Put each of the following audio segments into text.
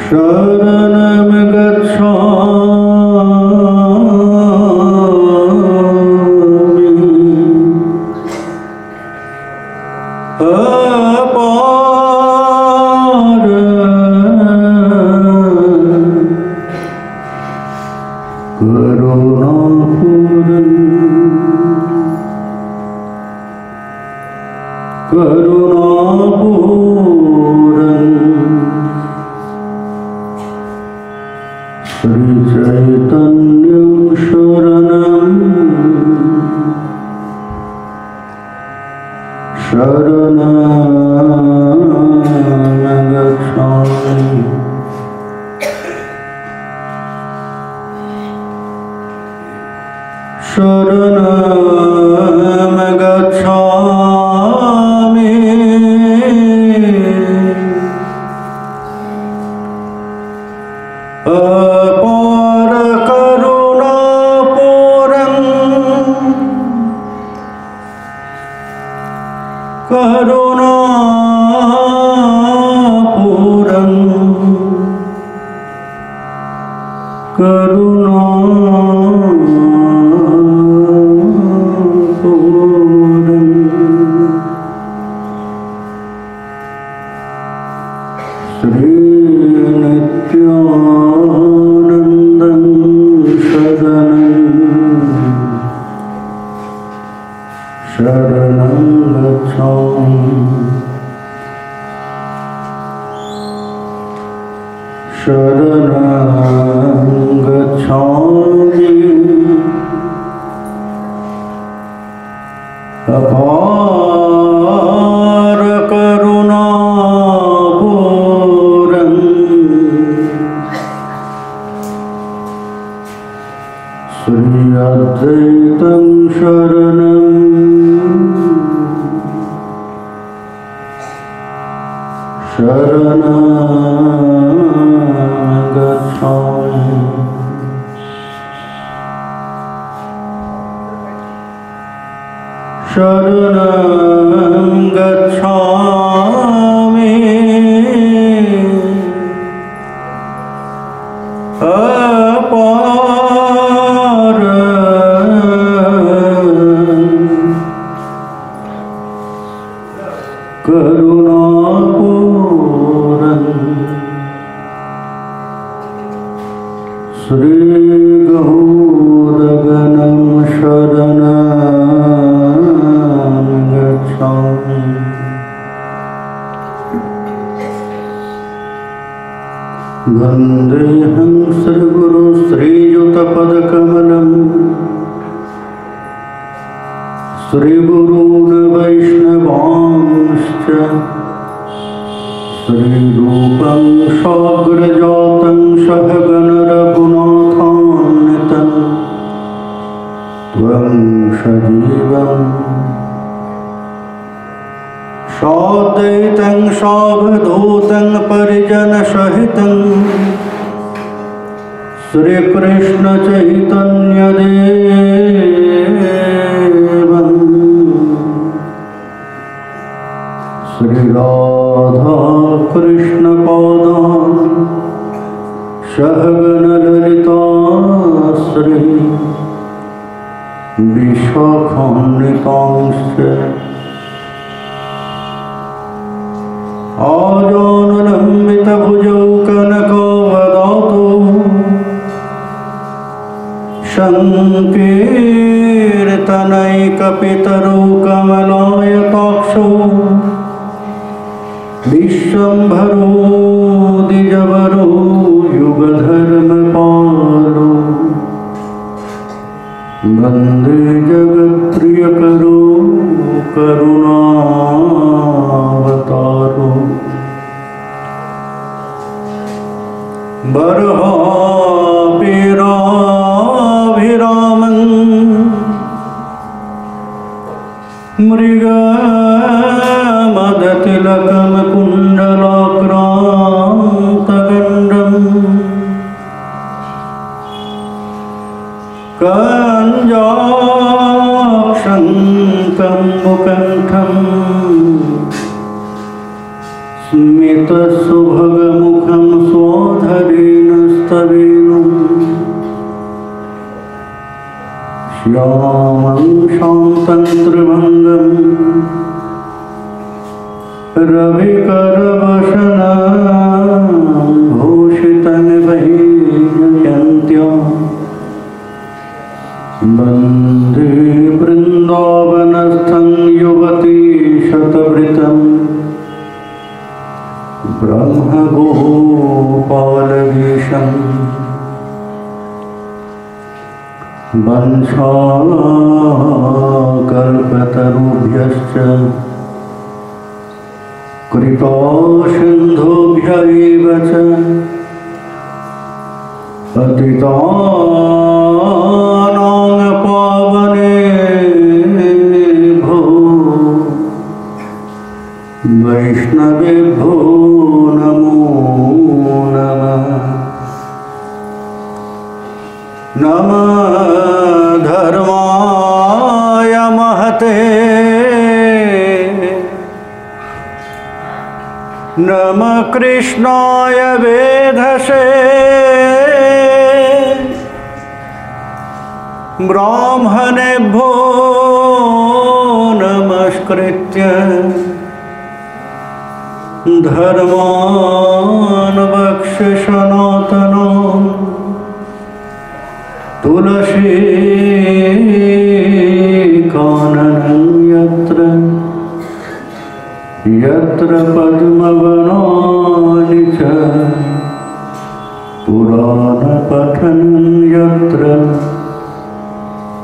शरणं गच्छामि अपार करुणापूरं श्री चैतन्यं शरणं गच्छामि शरणं गच्छामि अपार करुणापूरं श्री नित्यानन्दं शरणं गच्छामि शरणं गच्छामि अपार करुणापूरं श्री अद्वैतं शरणं गच्छामि शरणं गच्छामि अपार करुणापूरं श्री गौरगणं शरणं गच्छामि वन्देऽहं श्रीगुरु श्रीयुतपदकमलं श्रीगुरून् वैष्णवांश्च श्रीरूपं साग्रजातं सहगण रघुनाथान्वितं त्वं सजीवं साद्वैतं सावधूतं परिजनसहितं श्रीकृष्ण चैतन्यदेवं श्रीराधा कृष्ण पादान् सहगण ललिता श्री विशाखान्वितांश्च आजानुलम्बितभुजौ कनकावदातौ संकीर्तनैकपितरौ कमलायताक्षौ विश्वम्भरो द्विजवरो युगधर्मपालो वन्दे जगत्प्रियकरो करुणावतारो बर्हापीराभिरामं मृगमदतिलकं कुण्डलाक्रान्तगण्डम् कञ्जाक्षङ्कम्बुकण्ठं स्मितसुभगमुखं स्वोधरेण स्तवेनं श्यामं शान्तं त्रिभङ्गं रविकरवसनं भूषितं वैजयन्त्या वन्दे वृन्दावनस्थं युवती शतवृतं ब्रह्मगोपालवेशं वंशाकल्पतरुभ्यश्च कृपासिन्धुभ्य एव च पतितानां पावनेभ्यो वैष्णवेभ्यो नमो नमः। नमः धर्माय महते नमः कृष्णाय वेधसे ब्राह्मणेभ्यो नमस्कृत्य धर्मान् वक्ष्य सनातनो तुलसी काननं यत्र यत्र पद्मवनानि च पुराणपठनं यत्र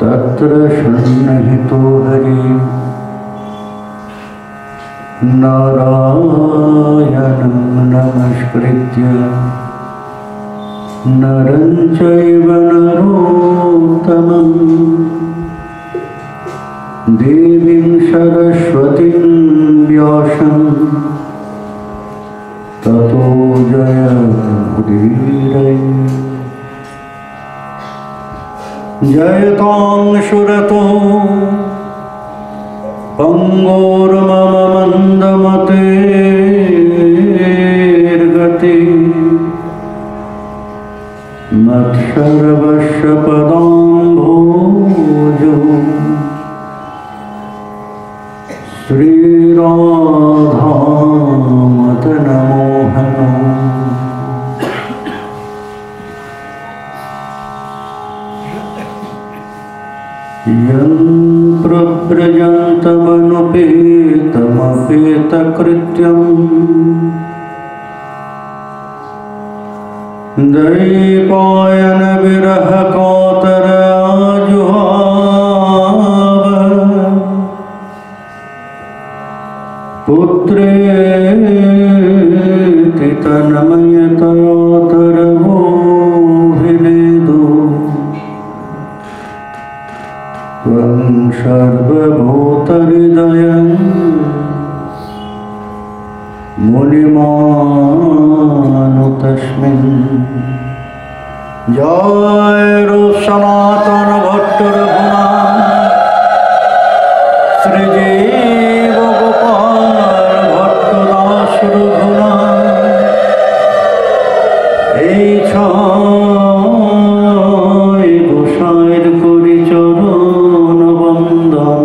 तत्र सन्निहितो हरिः नारायणं नमस्कृत्य नरं चैव नरोत्तमं देवीं सरस्वतीं व्यासं ततो जयमुदीरये। जयतां सुरतो पंगोर्मम मन्दमतेर्गति मत्सर्वस्य पदाम्भोजो श्रीराधामदनमोहनो यं प्रव्रजन्तमनुपेतमपेतकृत्यं दैपायन विरहकातर आजुहाव पुत्रेति तन्मयतयातरवोभिनेदु त्वं सर्वभूतहृदयं मुनिमानुतस्मिन्। जय रूप सनातन भट्ट रघुनाथ श्रीजीव गोपाल भट्टदास रघुनाथ এই ছয় গোসাইর করি চরণ বন্দন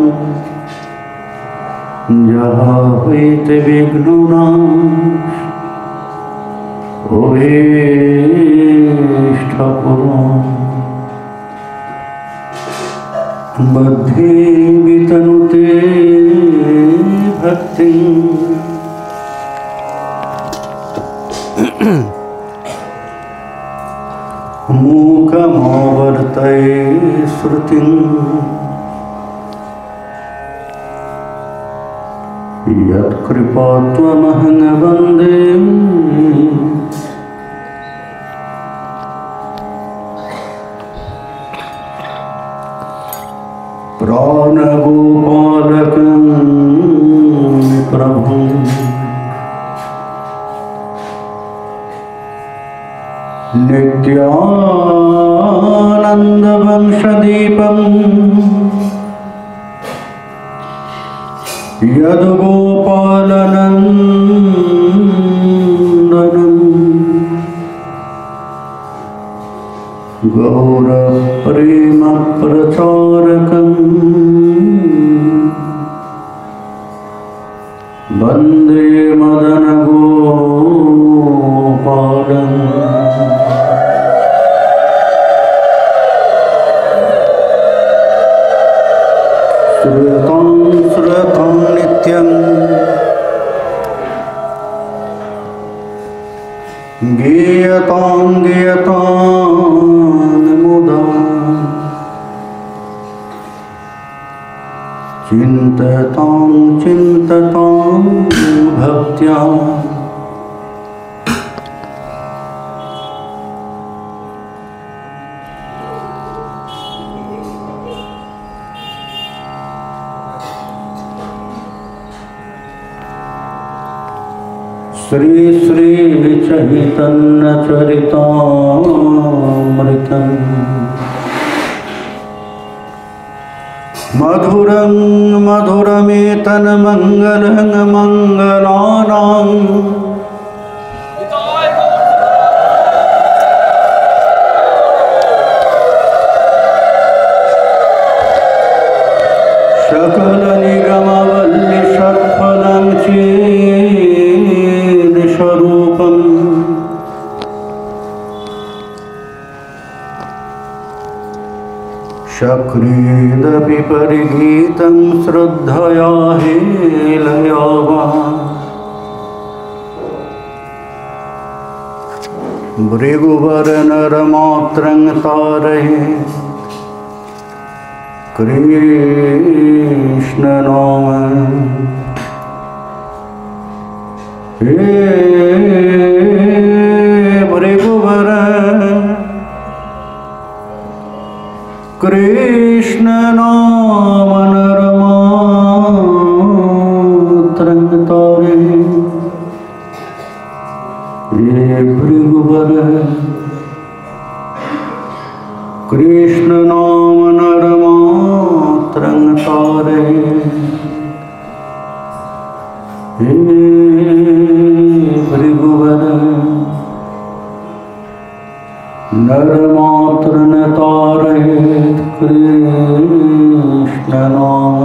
যাহা হইতে বিঘ্ন নাশ অভীষ্টপূরণ বদ্ধি বিতনুতে ভক্তি मूकमावर्तये श्रुतिं यत्कृपात्वमहं वन्दे प्राणगोपालकं प्रभुं नित्यानन्दवंशदीपं यद्गोपालनन्दनं गौरप्रेमप्रचारकं वन्दे मदनगोपालम्। श्रुतं नित्यं गीयतां मुदा चिन्ततां भक्त्या श्री श्री चैतन्य चरितामृतम् मधुरं मधुरमेतन्मङ्गलं मङ्गलानां सकलनिगमवल्लि षट्फलं चेदीशरूपम् शक्रीदपि परिगीतं श्रद्धया हेलयावान् भृगुवरनरमात्रं तारये कृष्णनाम। हे भृगुवर कृष्ण नाम नरमात्रं तारे। हे भृगुवर कृष्ण नाम नरमात्रं तारे। हे भृगुवर नरमात्र न तारयेत् कृष्ण नाम।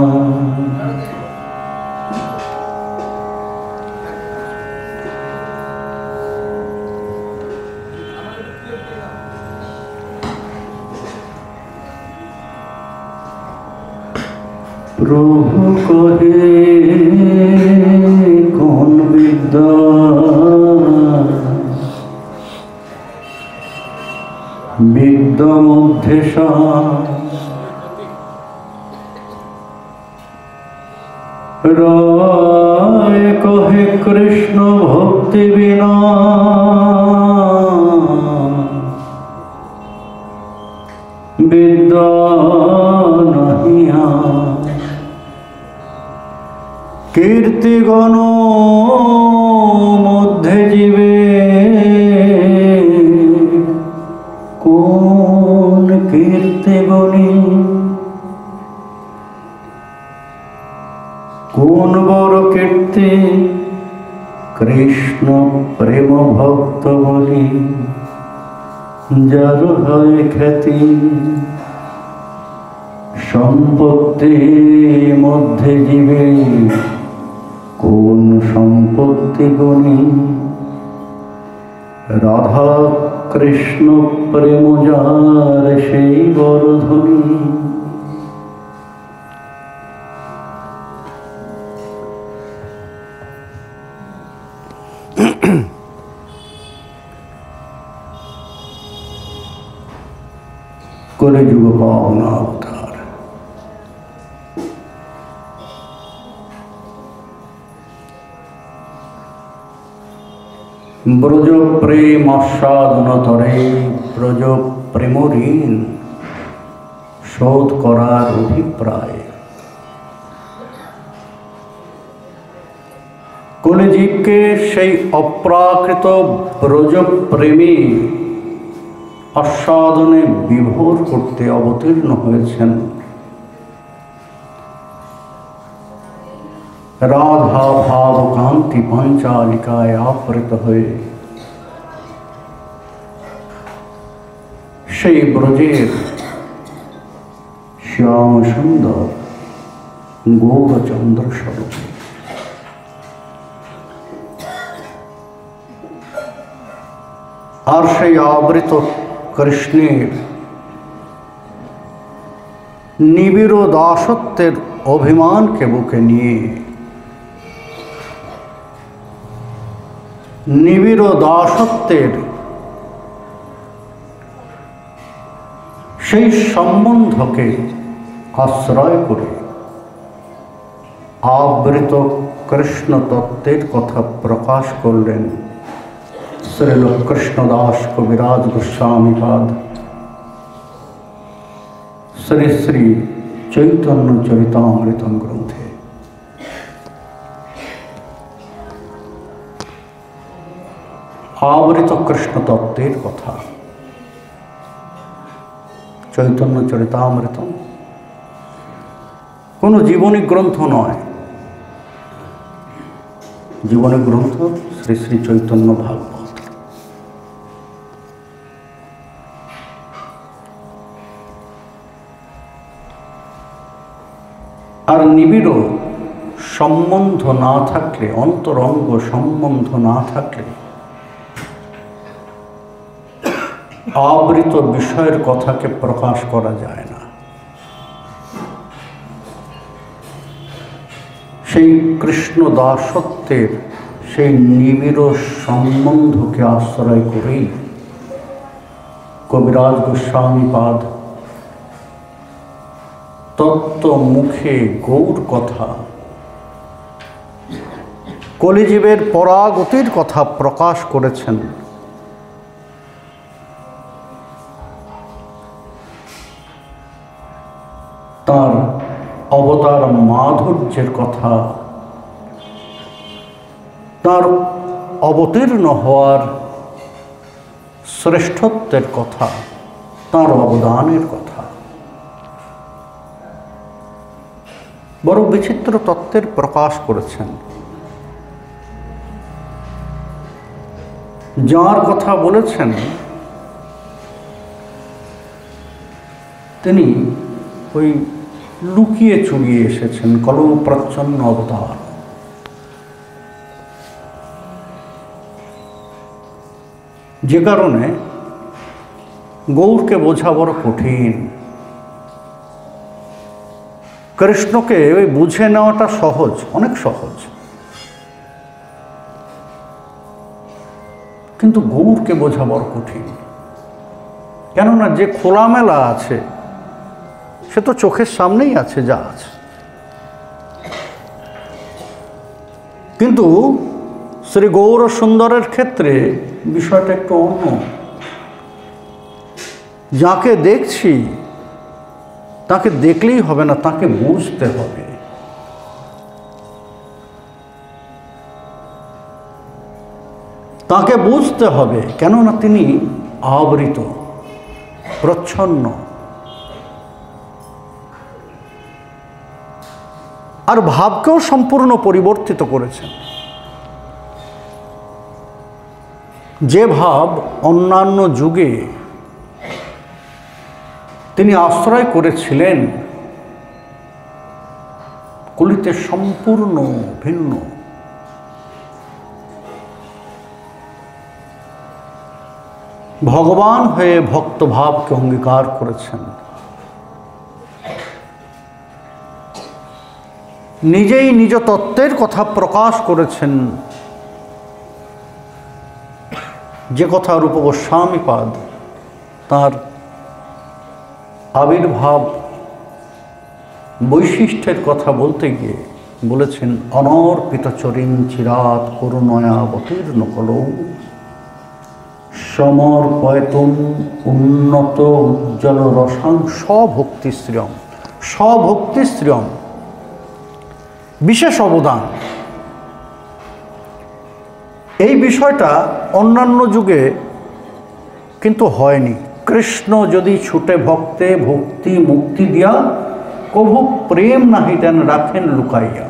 प्रभु कहे कौन विद्या विद्यामध्यशा राय कहे कृष्ण भक्ति बिना विद्या नहीं। कीर्ति गणो मध्य जीवे कौन कीर्ति गणी कौन बड़ कीर्ति कृष्ण प्रेम भक्त बली जार है ख्याति सम्पत्ति मध्य जीवे कौन सम्पत्ति गणी राधा कृष्ण प्रेम जार सेई बड़ धनी। कलिजुग पावना अवतार ब्रज प्रेम आस्वादन तरे ब्रज प्रेम ऋण शोध करार अभिप्राय। कलिजुगे सेई अप्राकृत ब्रज प्रेमी আস্বাদনে বিভোর করতে অবতীর্ণ হয়েছেন রাধা ভাব কান্তি পাঞ্চালিকায় আবৃত হয়ে সেই ব্রজের শ্যাম সুন্দর গৌরচন্দ্র স্বরূপ। আর সেই আবৃত কৃষ্ণের নিবিড় দাসত্বের অভিমানকে বুকে নিয়ে নিবিড় দাসত্বের সেই সম্বন্ধকে আশ্রয় করে আবৃত কৃষ্ণ তত্ত্বের কথা প্রকাশ করলেন শ্রীল কৃষ্ণদাস কবিরাজ গোস্বামীপাদ শ্রী শ্রী চৈতন্য চরিতামৃতম গ্রন্থে। আবৃত কৃষ্ণ তত্ত্বের কথা চৈতন্য চরিতামৃতম কোনো জীবনী গ্রন্থ নয়, জীবনী গ্রন্থ শ্রী শ্রী চৈতন্য ভাগবত। আর নিবিড় সম্বন্ধ না থাকলে, অন্তরঙ্গ সম্বন্ধ না থাকলে আবৃত বিষয়ের কথাকে প্রকাশ করা যায় না। সেই কৃষ্ণ দাসত্বের সেই নিবিড় সম্বন্ধকে আশ্রয় করেই কবিরাজ গোস্বামীপাদ তত্ত্ব মুখে গৌর কথা, কলিজীবের পরাগতির কথা প্রকাশ করেছেন। তার অবতার মাধুর্যের কথা, তার অবতীর্ণ হওয়ার শ্রেষ্ঠত্বের কথা, তার অবদানের কথা, বড় বিচিত্র তত্ত্বের প্রকাশ করেছেন। যার কথা বলেছেন তিনি ওই লুকিয়ে চুরিয়ে এসেছেন, কলম প্রচ্ছন্ন অবতার। যে কারণে গৌরকে বোঝা বড় কঠিন। কৃষ্ণকে ওই বুঝে নেওয়াটা সহজ, অনেক সহজ, কিন্তু গৌরকে বোঝা বড় কঠিন। কেননা যে খোলামেলা আছে সে তো চোখের সামনেই আছে, যা আছে। কিন্তু শ্রী গৌর সুন্দরের ক্ষেত্রে বিষয়টা একটু অন্য। যাকে দেখছি তাকে দেখলেই হবে না, তাকে বুঝতে হবে। তাকে বুঝতে হবে, কেননা তিনি আবৃত, প্রচ্ছন্ন। আর ভাবকেও সম্পূর্ণ পরিবর্তিত করেছেন। যে ভাব অন্যান্য যুগে তিনি আশ্রয় করেছিলেন, কলিতে সম্পূর্ণ ভিন্ন। ভগবান হয়ে ভক্তভাবকে অঙ্গীকার করেছেন, নিজেই নিজ তত্ত্বের কথা প্রকাশ করেছেন। যে কথা রূপ গোস্বামীপাদ তাঁর আবির্ভাব বৈশিষ্ট্যের কথা বলতে গিয়ে বলেছেন, অনর্পিত চরিন চিরাত করুণয়াবতীর্ণ কলৌ সমর্পয়তুম উন্নত উজ্জ্বল রসাং স্বভক্তিশ্রিয়ম। স্বভক্তিশ্রিয়ম বিশেষ অবদান। এই বিষয়টা অন্যান্য যুগে কিন্তু হয়নি। কৃষ্ণ যদি ছুটে ভক্তে ভক্তি মুক্তি দিয়া, কভু প্রেম নাহি দেন রাখেন লুকাইয়া।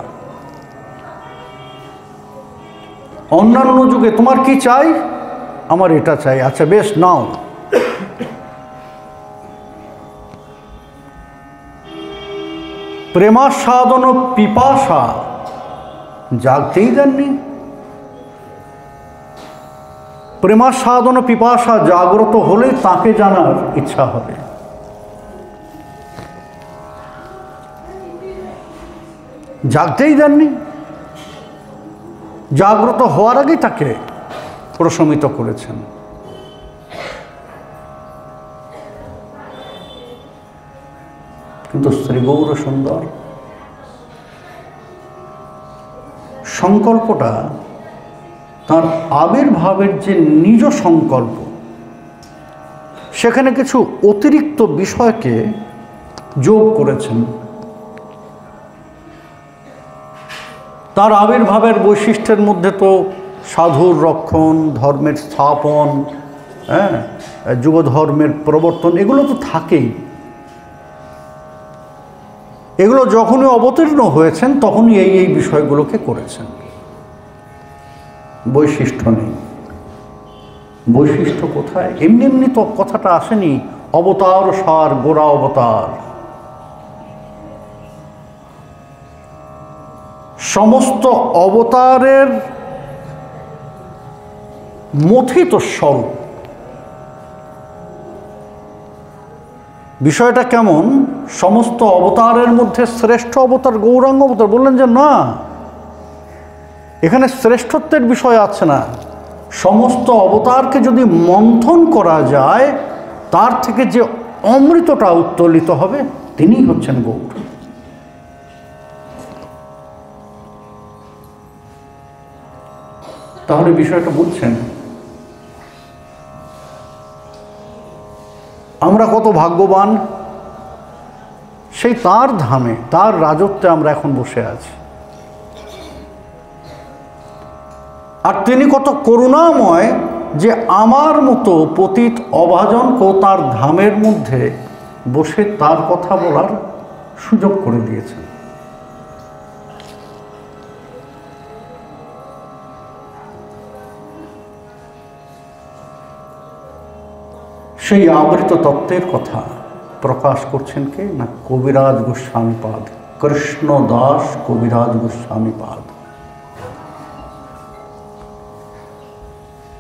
অন্যান্য যুগে তোমার কি চাই, আমার এটা চাই, আচ্ছা বেশ নাও। প্রেমাস্বাদন পিপাসা জাগতেই দেননি। প্রেমাস্বাদন পিপাসা জাগ্রত হলে তাকে জানার ইচ্ছা হবে। জাগতেই দেননি, জাগ্রত হওয়ার আগেই তাকে প্রশমিত করেছেন। কিন্তু শ্রী গৌর সুন্দর সংকল্পটা তার আবির্ভাবের যে নিজ সংকল্প, সেখানে কিছু অতিরিক্ত বিষয়কে যোগ করেছেন। তার আবির্ভাবের বৈশিষ্ট্যের মধ্যে তো সাধুর রক্ষণ, ধর্মের স্থাপন, যুগধর্মের প্রবর্তন, এগুলো তো থাকেই। এগুলো যখনই অবতীর্ণ হয়েছেন তখনই এই বিষয়গুলোকে করেছেন। বৈশিষ্ট্য নেই। বৈশিষ্ট্য কোথায়? এমনি এমনি তো কথাটা আসেনি, অবতার সার গোড়া অবতার। সমস্ত অবতারের মথিত স্বরূপ। বিষয়টা কেমন? সমস্ত অবতারের মধ্যে শ্রেষ্ঠ অবতার গৌরাঙ্গ অবতার। বললেন যে না, এখানে শ্রেষ্ঠত্বের বিষয় আছে না। সমস্ত অবতারকে যদি মন্থন করা যায়, তার থেকে যে অমৃতটা উত্তোলিত হবে, তিনিই হচ্ছেন গৌর। তাহলে বিষয়টা বুঝছেন? আমরা কত ভাগ্যবান, সেই তার ধামে, তার রাজত্বে আমরা এখন বসে আছি। আর তিনি কত করুণাময় যে আমার মতো পতিত অভাজনকেও তার ধামের মধ্যে বসে তার কথা বলার সুযোগ করে দিয়েছেন। সেই আবৃত তত্ত্বের কথা প্রকাশ করছেন কে? না, কবিরাজ গোস্বামীপাদ, কৃষ্ণদাস কবিরাজ গোস্বামীপাদ।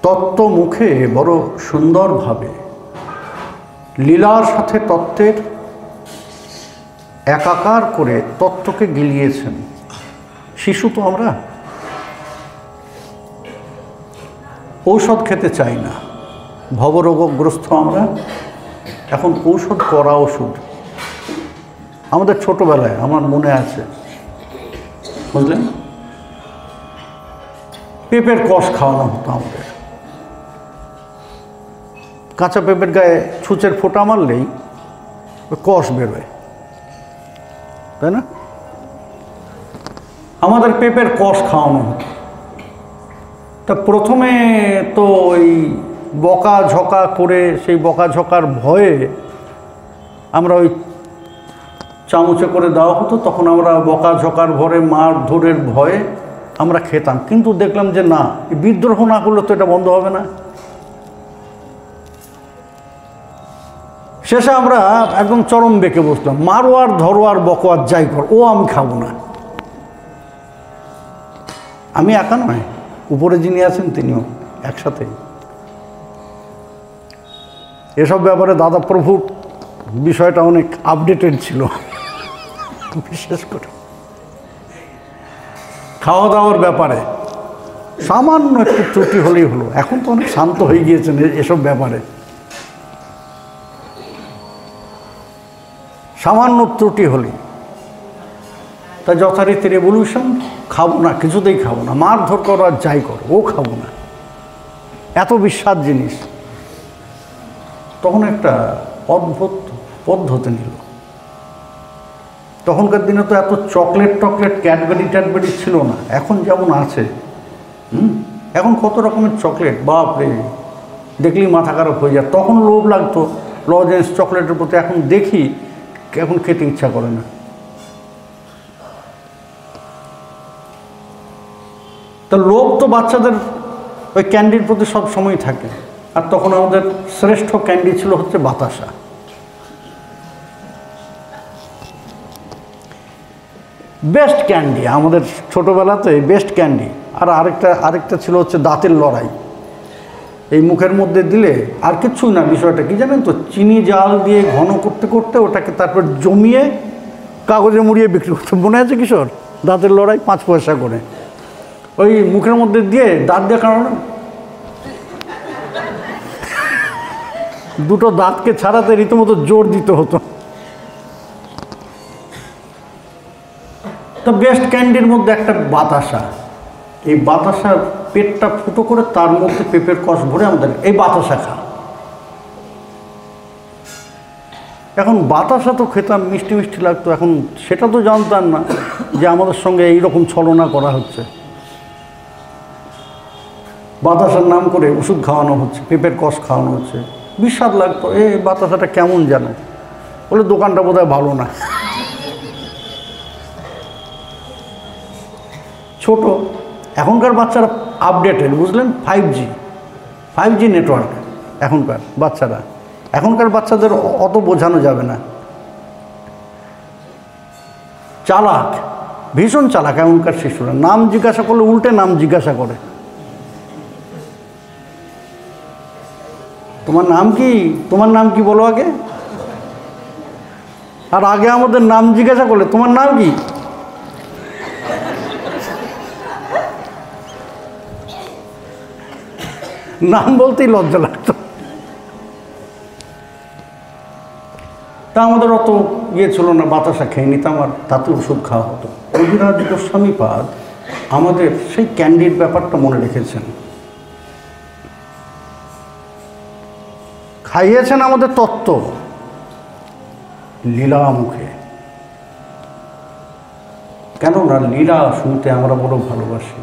তত্ত্ব মুখে বড় সুন্দরভাবে লীলার সাথে তত্ত্বের একাকার করে তত্ত্বকে গিলিয়েছেন। শিশু তো আমরা, ঔষধ খেতে চাই না। ভবরোগগ্রস্ত আমরা, এখন ঔষধ করা ওষুধ। আমাদের ছোটবেলায় আমার মনে আছে, বুঝলেন, পেঁপের কষ খাওয়ানো হতো আমাদের। কাঁচা পেঁপের গায়ে ছুঁচের ফোঁটা মারলেই কষ বেরোয়, তাই না? আমাদের পেঁপের কষ খাওয়ানো হতো। তা প্রথমে তো ওই বকাঝকা করে, সেই বকাঝকার ভয়ে আমরা ওই চামচে করে দেওয়া হতো, তখন আমরা বকাঝকার ভরে, মার ধরের ভয়ে আমরা খেতাম। কিন্তু দেখলাম যে না, বিদ্রোহ না করলে তো এটা বন্ধ হবে না। শেষে আমরা একদম চরম বেঁকে বসলাম, মারো আর ধরো আর বকো আর যাই কর, ও আমি খাবো না। আমি একা নয়, উপরে যিনি আছেন তিনিও একসাথে। এসব ব্যাপারে দাদা প্রভুর বিষয়টা অনেক আপডেটেড ছিল, বিশেষ করে খাওয়া দাওয়ার ব্যাপারে সামান্য একটু ত্রুটি হলেই হলো। এখন তো অনেক শান্ত হয়ে গিয়েছেন এসব ব্যাপারে। সামান্য ত্রুটি হলেই তা যথারীতি রেভলিউশন, খাবো না, কিছুতেই খাবো না, মারধর করো আর যাই করো, ও খাবো না। এত বিস্বাদ জিনিস। তখন একটা অদ্ভুত পদ্ধতি নিল। তখনকার দিনে তো এত চকলেট ক্যাডবেরি ছিল না, এখন যেমন আছে। এখন কত রকমের চকলেট, বাপরে! দেখলেই মাথা খারাপ হয়ে যায়। তখন লোভ লাগতো লজেন্স চকলেটের প্রতি, এখন দেখি এখন খেতে ইচ্ছা করে না। তো লোভ তো বাচ্চাদের ওই ক্যান্ডির প্রতি সব সময় থাকে। আর তখন আমাদের শ্রেষ্ঠ ক্যান্ডি ছিল হচ্ছে বাতাসা। বেস্ট ক্যান্ডি আমাদের ছোটোবেলাতে, বেস্ট ক্যান্ডি। আর আরেকটা ছিল হচ্ছে দাঁতের লড়াই। এই মুখের মধ্যে দিলে আর কিচ্ছুই না, বিষয়টা কি জানেন তো, চিনি জাল দিয়ে ঘন করতে করতে ওটাকে তারপর জমিয়ে কাগজে মুড়িয়ে বিক্রি করতে। মনে আছে কিশোর? দাঁতের লড়াই 5 পয়সা করে ওই মুখের মধ্যে দিয়ে দাঁত দিয়ে কারণ দুটো দাঁতকে ছাড়াতে রীতিমতো জোর দিতে হতো। তো বেস্ট ক্যান্ডির মধ্যে একটা বাতাসা। এই বাতাসার পেটটা ফুটো করে তার মধ্যে পেঁপের কষ ভরে আমাদের এই বাতাসা খা। এখন বাতাসা তো খেতাম, মিষ্টি মিষ্টি লাগতো। এখন সেটা তো জানতাম না যে আমাদের সঙ্গে এইরকম ছলনা করা হচ্ছে। বাতাসার নাম করে ওষুধ খাওয়ানো হচ্ছে, পেঁপের কষ খাওয়ানো হচ্ছে। বিস্বাদ লাগতো, এই বাতাসাটা কেমন যেন, বলে দোকানটা বোধহয় ভালো না। ছোট, এখনকার বাচ্চারা আপডেটেড, বুঝলেন? 5G নেটওয়ার্ক এখনকার বাচ্চারা। এখনকার বাচ্চাদের অত বোঝানো যাবে না। চালাক, ভীষণ চালাক এখনকার শিশুরা। নাম জিজ্ঞাসা করলে উল্টে নাম জিজ্ঞাসা করে, তোমার নাম কি, তোমার নাম কি বলো আগে। আর আগে আমাদের নাম জিজ্ঞাসা করলে তোমার নাম কি, নাম বলতেই লজ্জা লাগতো। তা আমাদের অত ইয়ে ছিল না, বাতাসা খেয়ে নিতাম আর তাতে ওষুধ খাওয়া হতো। কবিরাজ গোস্বামীপাদ আমাদের সেই ক্যান্ডির ব্যাপারটা মনে রেখেছেন, খাইয়েছেন আমাদের তত্ত্ব লীলা মুখে। কেননা লীলা শুনতে আমরা বড় ভালোবাসি,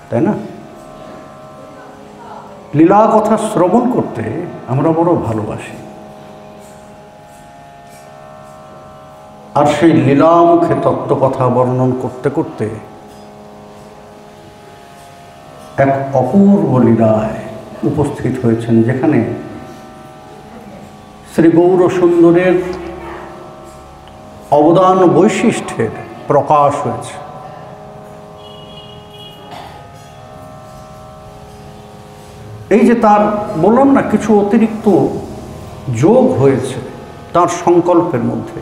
তাই না? লীলা কথা শ্রবণ করতে আমরা বড় ভালোবাসি। আর সেই লীলামুখে তত্ত্ব কথা বর্ণন করতে করতে এক অপূর্ব লীলায় উপস্থিত হয়েছেন, যেখানে শ্রী গৌর সুন্দরের অবদান বৈশিষ্ট্যের প্রকাশ হয়েছে। এই যে তার বললাম না, কিছু অতিরিক্ত যোগ হয়েছে তার সংকল্পের মধ্যে।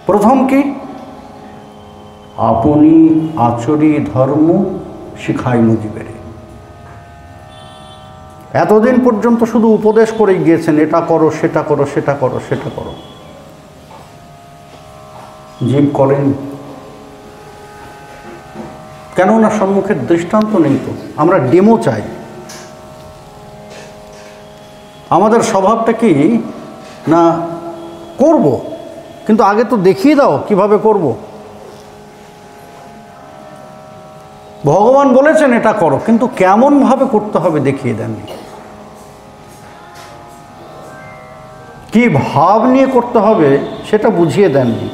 প্রথম কি, আপনি আচরি ধর্ম শিখাই মুজিবের। এতদিন পর্যন্ত শুধু উপদেশ করেই গিয়েছেন, এটা করো, সেটা করো, সেটা করো, সেটা করো। জীব করেন, কেননা সম্মুখের দৃষ্টান্ত নেই তো। আমরা ডেমো চাই। আমাদের স্বভাবটা কি না, করব, কিন্তু আগে তো দেখিয়ে দাও কিভাবে করব। ভগবান বলেছেন এটা করো, কিন্তু কেমনভাবে করতে হবে দেখিয়ে দেননি। কি ভাব নিয়ে করতে হবে সেটা বুঝিয়ে দেননি।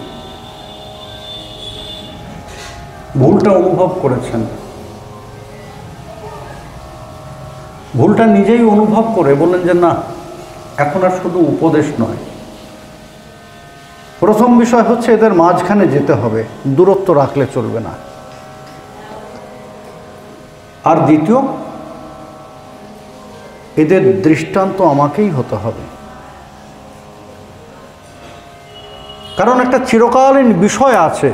ভুলটা অনুভব করেছেন, ভুলটা নিজেই অনুভব করে বললেন যে না, এখন আর শুধু উপদেশ নয়। প্রথম বিষয় হচ্ছে এদের মাঝখানে যেতে হবে, দূরত্ব রাখলে চলবে না। আর দ্বিতীয়, এদের দৃষ্টান্ত আমাকেই হতে হবে। কারণ একটা চিরকালীন বিষয় আছে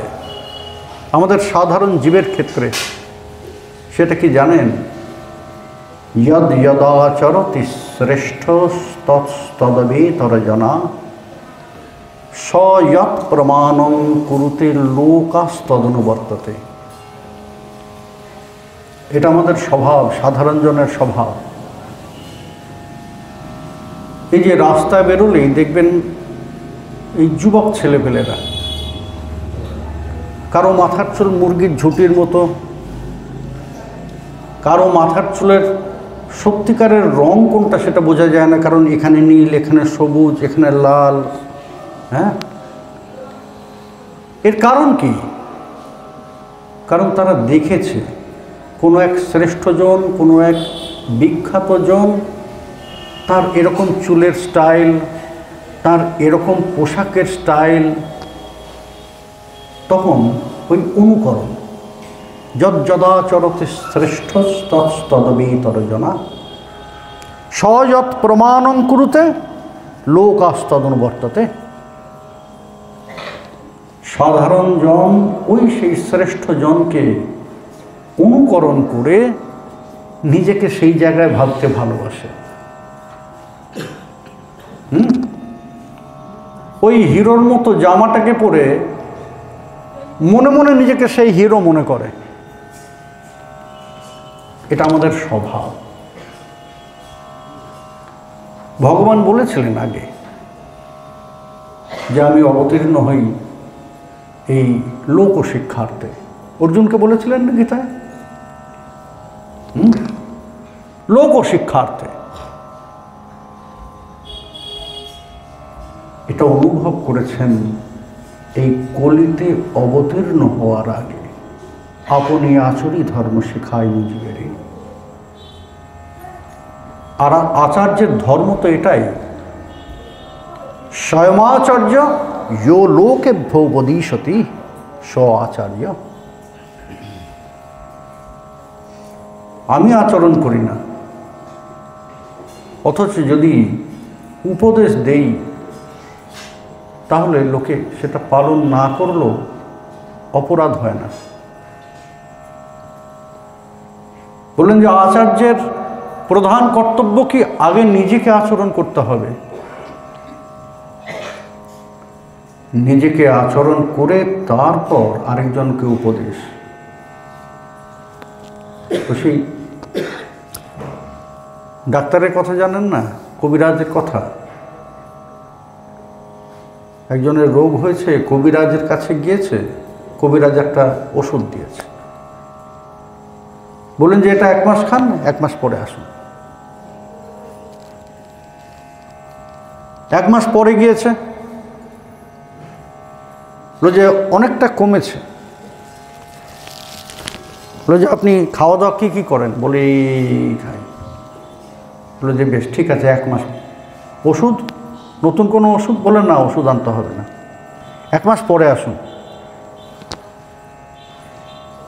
আমাদের সাধারণ জীবের ক্ষেত্রে। সেটা কি জানেন? यद यदाचरति श्रेष्ठस्तदवेतरजना स यत् प्रमाणं कुरुते लोकास्तदनुवर्तते। এটা আমাদের স্বভাব, সাধারণ জনের স্বভাব। এই যে রাস্তায় বেরোলেই দেখবেন এই যুবক ছেলেপেলেরা, কারো মাথার চুল মুরগির ঝুঁটির মতো, কারো মাথার চুলের সত্যিকারের রং কোনটা সেটা বোঝা যায় না, কারণ এখানে নীল, এখানে সবুজ, এখানে লাল। হ্যাঁ, এর কারণ কি? কারণ তারা দেখেছে কোনো এক শ্রেষ্ঠজন, কোনো এক বিখ্যাত জন, তার এরকম চুলের স্টাইল, তার এরকম পোশাকের স্টাইল, তখন ওই অনুকরণ। যদ্যদাচরতে শ্রেষ্ঠ তদবিতরজনা সযৎ প্রমাণং কুরুতে লোকাস্তদনুবর্ততে। সাধারণ জন ওই সেই শ্রেষ্ঠ জনকে অনুকরণ করে নিজেকে সেই জায়গায় ভাবতে ভালোবাসে। ওই হিরোর মতো জামাটাকে পরে মনে মনে নিজেকে সেই হিরো মনে করে। এটা আমাদের স্বভাব। ভগবান বলেছিলেন আগে যে আমি অবতীর্ণ হই এই লোকশিক্ষার্থে। অর্জুনকে বলেছিলেন না গীতায়? লোকশিক্ষার্থে। এটা অনুভব করেছেন এই কলিতে অবতীর্ণ হওয়ার আগে। আপনি আচরি ধর্ম শিখাই জীবেরই। আর আচার্যের ধর্ম তো এটাই, স্বয়মাচার্য ইয়ো লোকেভ্যো উপদিশতি স আচার্য। আমি আচরণ করি না, অথচ যদি উপদেশ দেই তাহলে লোকে সেটা পালন না করলেও অপরাধ হয় না। বললেন যে আচার্যের প্রধান কর্তব্য কি? আগে নিজেকে আচরণ করতে হবে, নিজেকে আচরণ করে তারপর আরেকজনকে উপদেশ। তো সেই ডাক্তারের কথা জানেন না, কবিরাজের কথা। একজনের রোগ হয়েছে, কবিরাজের কাছে গিয়েছে, কবিরাজ একটা ওষুধ দিয়েছে, বলেন যে এটা 1 মাস খান, 1 মাস পরে আসুন। 1 মাস পরে গিয়েছে, বলে যে অনেকটা কমেছে। বলে যে আপনি খাওয়া দাওয়া কী কী করেন? বলে খাই। বলে যে বেশ ঠিক আছে, 1 মাস। ওষুধ, নতুন কোনো ওষুধ? বলে না, ওষুধ আনতে হবে না, 1 মাস পরে আসুন।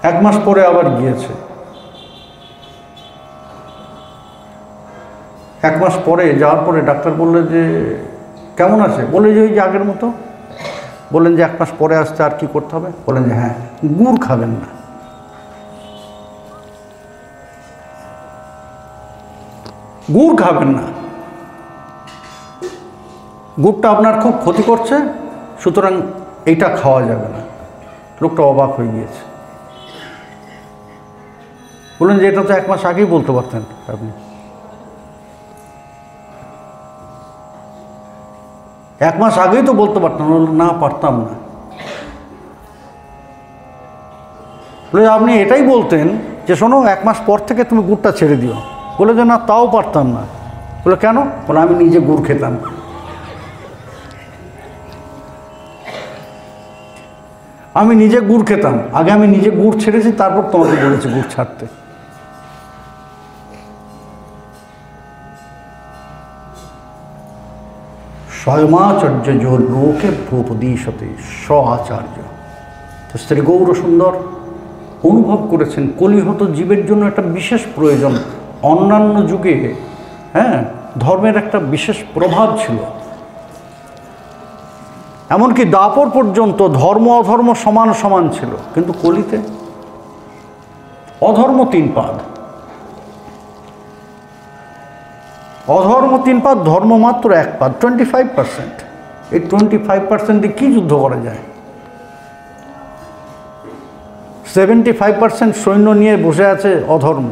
1 মাস পরে আবার গিয়েছে। 1 মাস পরে যাওয়ার পরে ডাক্তার বললেন যে কেমন আছে? বলে যে ওই যে আগের মতো। বললেন যে 1 মাস পরে আসতে আর কি করতে হবে? বলেন যে হ্যাঁ, গুড় খাবেন না। গুড় খাবেন না, গুড়টা আপনার খুব ক্ষতি করছে, সুতরাং এইটা খাওয়া যাবে না। লোকটা অবাক হয়ে গিয়েছে। বললেন যে এটা তো 1 মাস আগেই বলতে পারতেন আপনি। 1 মাস আগেই তো বলতে পারতাম। না, পারতাম না। বলে আপনি এটাই বলতেন যে শোনো 1 মাস পর থেকে তুমি গুড়টা ছেড়ে দিও। বলে যে না, তাও পারতাম না। বলে কেন? বলে আমি নিজে গুড় খেতাম। আমি নিজে গুড় খেতাম, আগে আমি নিজে গুড় ছেড়েছি, তারপর তোমাকে বলেছি গুড় ছাড়তে। স্বয়মাচার্য যো লোকে ভূপদিশতে স আচার্য। তো শ্রী গৌর সুন্দর অনুভব করেছেন কলিহত জীবের জন্য একটা বিশেষ প্রয়োজন। অন্যান্য যুগে ধর্মের একটা বিশেষ প্রভাব ছিল, এমনকি দাপর পর্যন্ত ধর্ম অধর্ম সমান সমান ছিল, কিন্তু কলিতে অধর্ম 3 পাদ, অধর্ম 3 পাদ, ধর্ম মাত্র 1 পাদ, 25%। এই 25% দিয়ে কী যুদ্ধ করা যায়? 75% সৈন্য নিয়ে বসে আছে অধর্ম।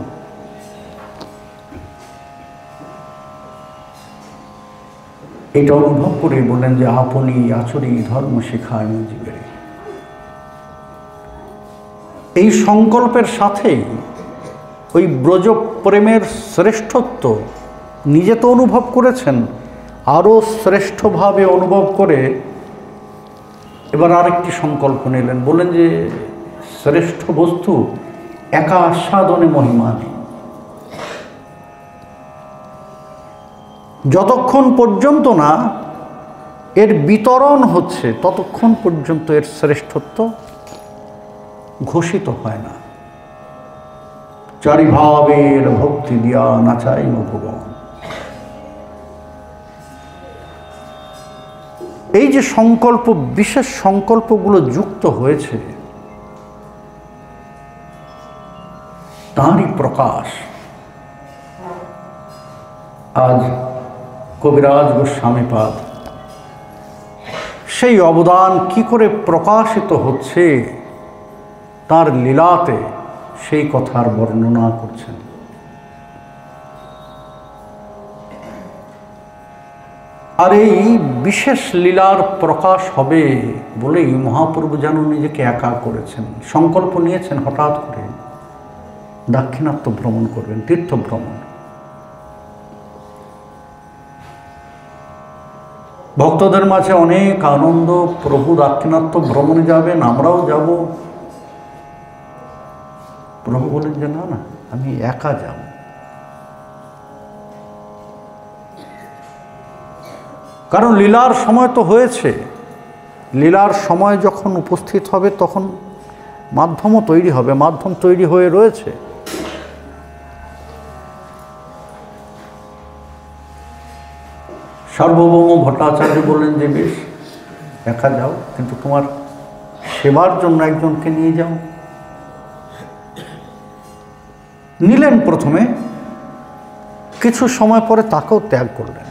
এটা অনুভব করে বললেন যে আপনি আচরি ধর্ম শিখায় জীবের। এই সংকল্পের সাথেই ওই ব্রজ প্রেমের শ্রেষ্ঠত্ব নিজে তো অনুভব করেছেন, আরও শ্রেষ্ঠভাবে অনুভব করে এবার আরেকটি সংকল্প নিলেন। বললেন যে শ্রেষ্ঠ বস্তু একা আস্বাদনে মহিমা নেই। যতক্ষণ পর্যন্ত না এর বিতরণ হচ্ছে ততক্ষণ পর্যন্ত এর শ্রেষ্ঠত্ব ঘোষিত হয় না। চারিভাবের ভক্তি দিয়া নাচাই ভগবান। এই যে সংকল্প, বিশেষ সংকল্পগুলো যুক্ত হয়েছে, তারই প্রকাশ আজ কবিরাজ গোস্বামীপাদ সেই অবদান কি করে প্রকাশিত হচ্ছে তার লীলাতে সেই কথার বর্ণনা করছেন। আর এই বিশেষ লীলার প্রকাশ হবে বলেই মহাপ্রভু যেন নিজেকে একা করেছেন, সংকল্প নিয়েছেন হঠাৎ করে দাক্ষিণাত্য ভ্রমণ করবেন, তীর্থ ভ্রমণ। ভক্তদের মাঝে অনেক আনন্দ, প্রভু দাক্ষিণাত্য ভ্রমণে যাবেন, আমরাও যাব। প্রভু বলেন যে না না, আমি একা যাব। কারণ লীলার সময় তো হয়েছে, লীলার সময় যখন উপস্থিত হবে তখন মাধ্যমও তৈরি হবে, মাধ্যম তৈরি হয়ে রয়েছে। সার্বভৌম ভট্টাচার্য বললেন যে বেশ একা যাও, কিন্তু তোমার সেবার জন্য একজনকে নিয়ে যাও। নিলেন প্রথমে, কিছু সময় পরে তাকেও ত্যাগ করলেন,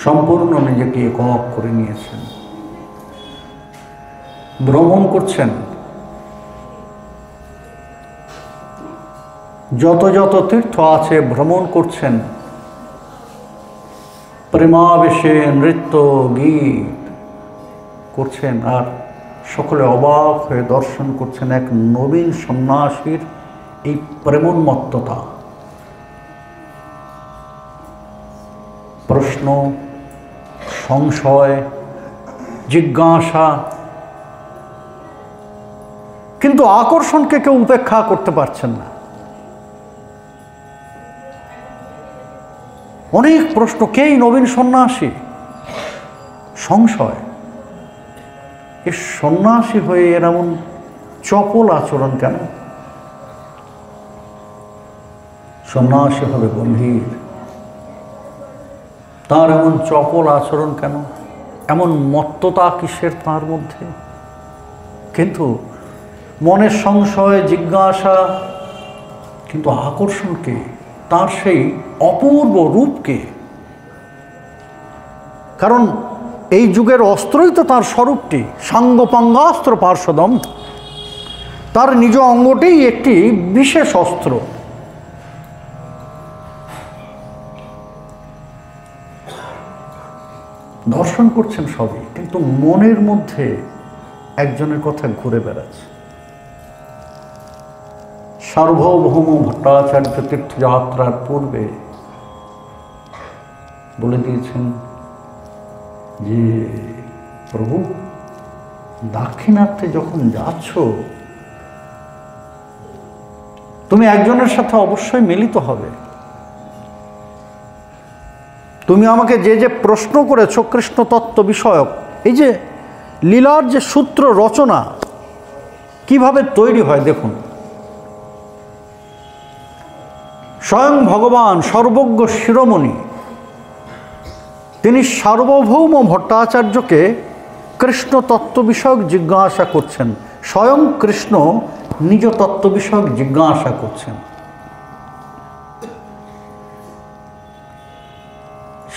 সম্পূর্ণ নিজেকে একক করে নিয়েছেন। ভ্রমণ করছেন, যত যত তীর্থ আছে ভ্রমণ করছেন, প্রেমাবেশে নৃত্য গীত করছেন, আর সকলে অবাক হয়ে দর্শন করছেন এক নবীন সন্ন্যাসীর এই প্রেমোন্মত্ততা। প্রশ্ন, সংশয়, জিজ্ঞাসা, কিন্তু আকর্ষণকে কেউ উপেক্ষা করতে পারছেন না। অনেক প্রশ্ন, কেই নবীন সন্ন্যাসী, সংশয়, এ সন্ন্যাসী হয়ে এর এমন চপল আচরণ কেন? সন্ন্যাসী হবে গম্ভীর, তার এমন চপল আচরণ কেন? এমন মত্ততা কিসের তার মধ্যে? কিন্তু মনের সংশয়, জিজ্ঞাসা, কিন্তু আকর্ষণকে, তার সেই অপূর্ব রূপকে। কারণ এই যুগের অস্ত্রই তো তার স্বরূপটি, সাঙ্গপাঙ্গাস্ত্র পার্শ্বদম, তার নিজ অঙ্গটি একটি বিশেষ অস্ত্র। দর্শন করছেন সবই, কিন্তু মনের মধ্যে একজনের কথা ঘুরে বেড়াচ্ছে। সার্বভৌম ভট্টাচার্য তীর্থযাত্রার পূর্বে বলে দিয়েছেন যে প্রভু, দাক্ষিণাত্যে যখন যাচ্ছ তুমি একজনের সাথে অবশ্যই মিলিত হবে। তুমি আমাকে যে যে প্রশ্ন করেছো কৃষ্ণ তত্ত্ব বিষয়ক, এই যে লীলার যে সূত্র রচনা কিভাবে তৈরি হয় দেখুন। স্বয়ং ভগবান সর্বজ্ঞ শিরোমণি তিনি সার্বভৌম ভট্টাচার্যকে কৃষ্ণ তত্ত্ব বিষয়ক জিজ্ঞাসা করছেন, স্বয়ং কৃষ্ণ নিজ তত্ত্ব বিষয়ক জিজ্ঞাসা করছেন।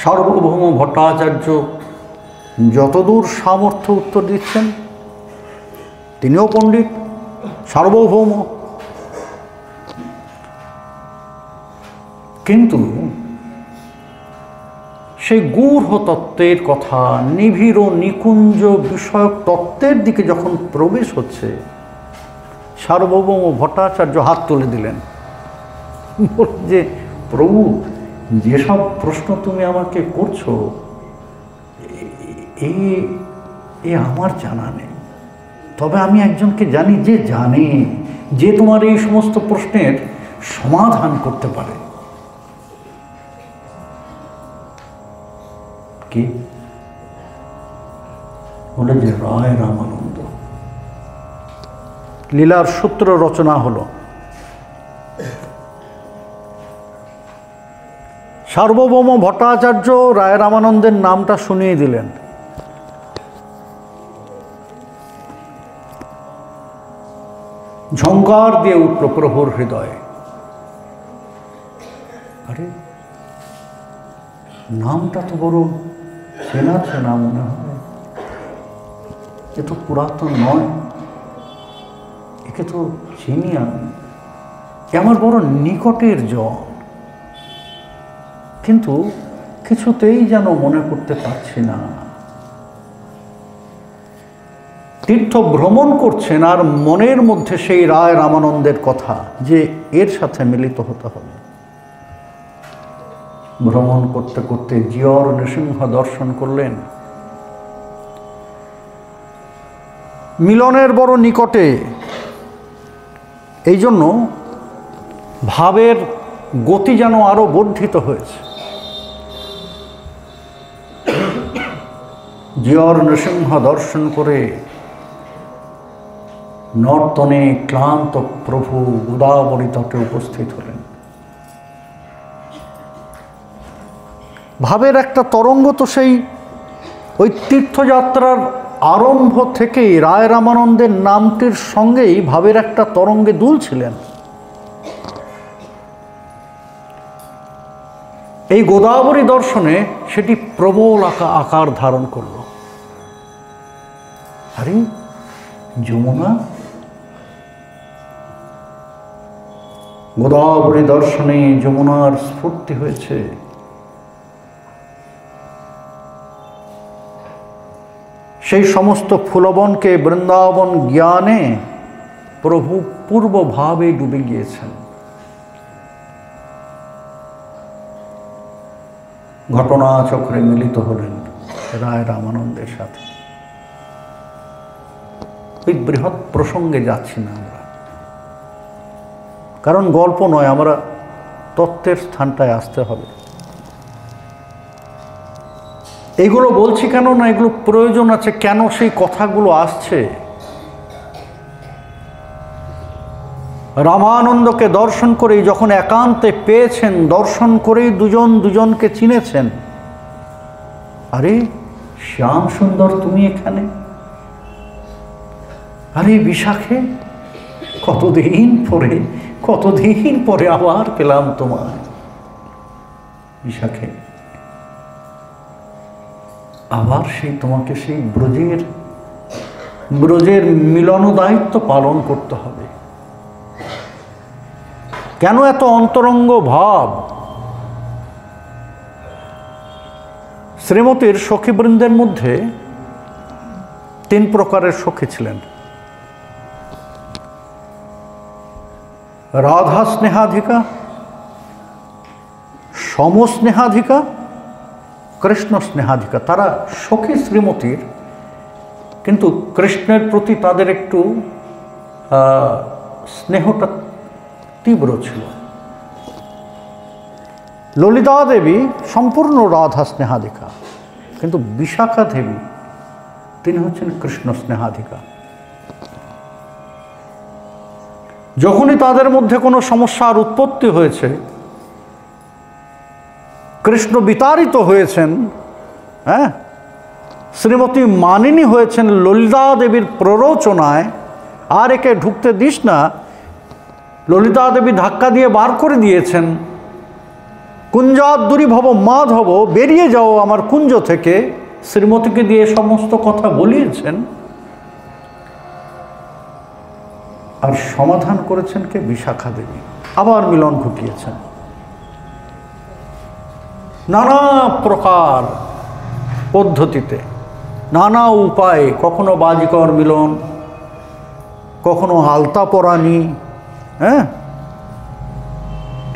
সার্বভৌম ভট্টাচার্য যতদূর সামর্থ্য উত্তর দিচ্ছেন, তিনিও পণ্ডিত, সার্বভৌম, কিন্তু সেই গূঢ় তত্ত্বের কথা, নিবিড় ও নিকুঞ্জ বিষয়ক তত্ত্বের দিকে যখন প্রবেশ হচ্ছে, সার্বভৌম ভট্টাচার্য হাত তুলে দিলেন, যে প্রভু যেসব প্রশ্ন তুমি আমাকে করছো এ আমার জানা নেই, তবে আমি একজনকে জানি যে জানে, যে তোমার এই সমস্ত প্রশ্নের সমাধান করতে পারে। কি বলে? যে রায় রামানন্দ। লীলার সূত্র রচনা হলো। সার্বভৌম ভট্টাচার্য রায় রামানন্দের নামটা শুনিয়ে দিলেন। ঝঙ্কার দিয়ে উঠল প্রভুর হৃদয়ে। আরে নামটা তো বড় চেনা চেনা মনে হয়, এ তো পুরাতন নয়, একে তো চিনি আমি, আমার বড় নিকটের জন, কিন্তু কিছুতেই যেন মনে করতে পারছি না। তীর্থ ভ্রমণ করছেন আর মনের মধ্যে সেই রায় রামানন্দের কথা যে এর সাথে মিলিত হতে হবে। ভ্রমণ করতে করতে জিয়র নৃসিংহ দর্শন করলেন। মিলনের বড় নিকটে, এই জন্য ভাবের গতি যেন আরো বর্ধিত হয়েছে। জিয়র নৃসিংহ দর্শন করে নর্তনে ক্লান্ত প্রভু গোদাবরী তটে উপস্থিত হলেন। ভাবের একটা তরঙ্গ তো সেই ওই তীর্থযাত্রার আরম্ভ থেকেই রায় রামানন্দের নামটির সঙ্গেই ভাবের একটা তরঙ্গে দুলছিলেন। এই গোদাবরী দর্শনে সেটি প্রবল আকার ধারণ করল। আরে যমুনা! গোদাবরী দর্শনে যমুনার স্ফূর্তি হয়েছে। সেই সমস্ত ফুলবনকে বৃন্দাবন জ্ঞানে প্রভু পূর্ব ভাবে ডুবে গিয়েছেন। ঘটনাচক্রে মিলিত হলেন রায় রামানন্দের সাথে। ওই বৃহৎ প্রসঙ্গে যাচ্ছি না আমরা, কারণ গল্প নয়, আমরা তত্ত্বের স্থানটায় আসতে হবে। এইগুলো বলছি কেন না, এগুলো প্রয়োজন আছে। কেন সেই কথাগুলো আসছে? রামানন্দকে দর্শন করেই যখন একান্তে পেয়েছেন, দর্শন করেই দুজন দুজনকে চিনেছেন। আরে শ্যাম সুন্দর, তুমি এখানে? আরে বিশাখে, কতদিন পরে আবার পেলাম তোমায়। বিশাখে আবার সেই তোমাকে সেই ব্রজের মিলন দায়িত্ব পালন করতে হবে। কেন এত অন্তরঙ্গ ভাব? শ্রীমতীর সখীবৃন্দের মধ্যে 3 প্রকারের সখী ছিলেন। রাধা স্নেহাধিকা, সমস্নেহাধিকা, কৃষ্ণ স্নেহাধিকা। তারা সখী শ্রীমতীর, কিন্তু কৃষ্ণের প্রতি তাদের একটু স্নেহটা তীব্র ছিল। ললিতা দেবী সম্পূর্ণ রাধা স্নেহাধিকা, কিন্তু বিশাখা দেবী তিনি হচ্ছেন কৃষ্ণ স্নেহাধিকা। যখনই তাদের মধ্যে কোনো সমস্যার উৎপত্তি হয়েছে, কৃষ্ণ বিতাড়িত হয়েছেন, হ্যাঁ, শ্রীমতী মানিনী হয়েছেন ললিতা দেবীর প্ররোচনায়, আর একে ঢুকতে দিস না, ললিতা দেবী ধাক্কা দিয়ে বার করে দিয়েছেন। কুঞ্জাদ্দুরী ভব মাধব, বেরিয়ে যাও আমার কুঞ্জ থেকে, শ্রীমতীকে দিয়ে সমস্ত কথা বলিয়েছেন। আর সমাধান করেছেন কে? বিশাখা দেবী। আবার মিলন ঘটিয়েছেন নানা প্রকার পদ্ধতিতে, নানা উপায়ে। কখনো বাজিকর মিলন, কখনো আলতা পরানি, হ্যাঁ,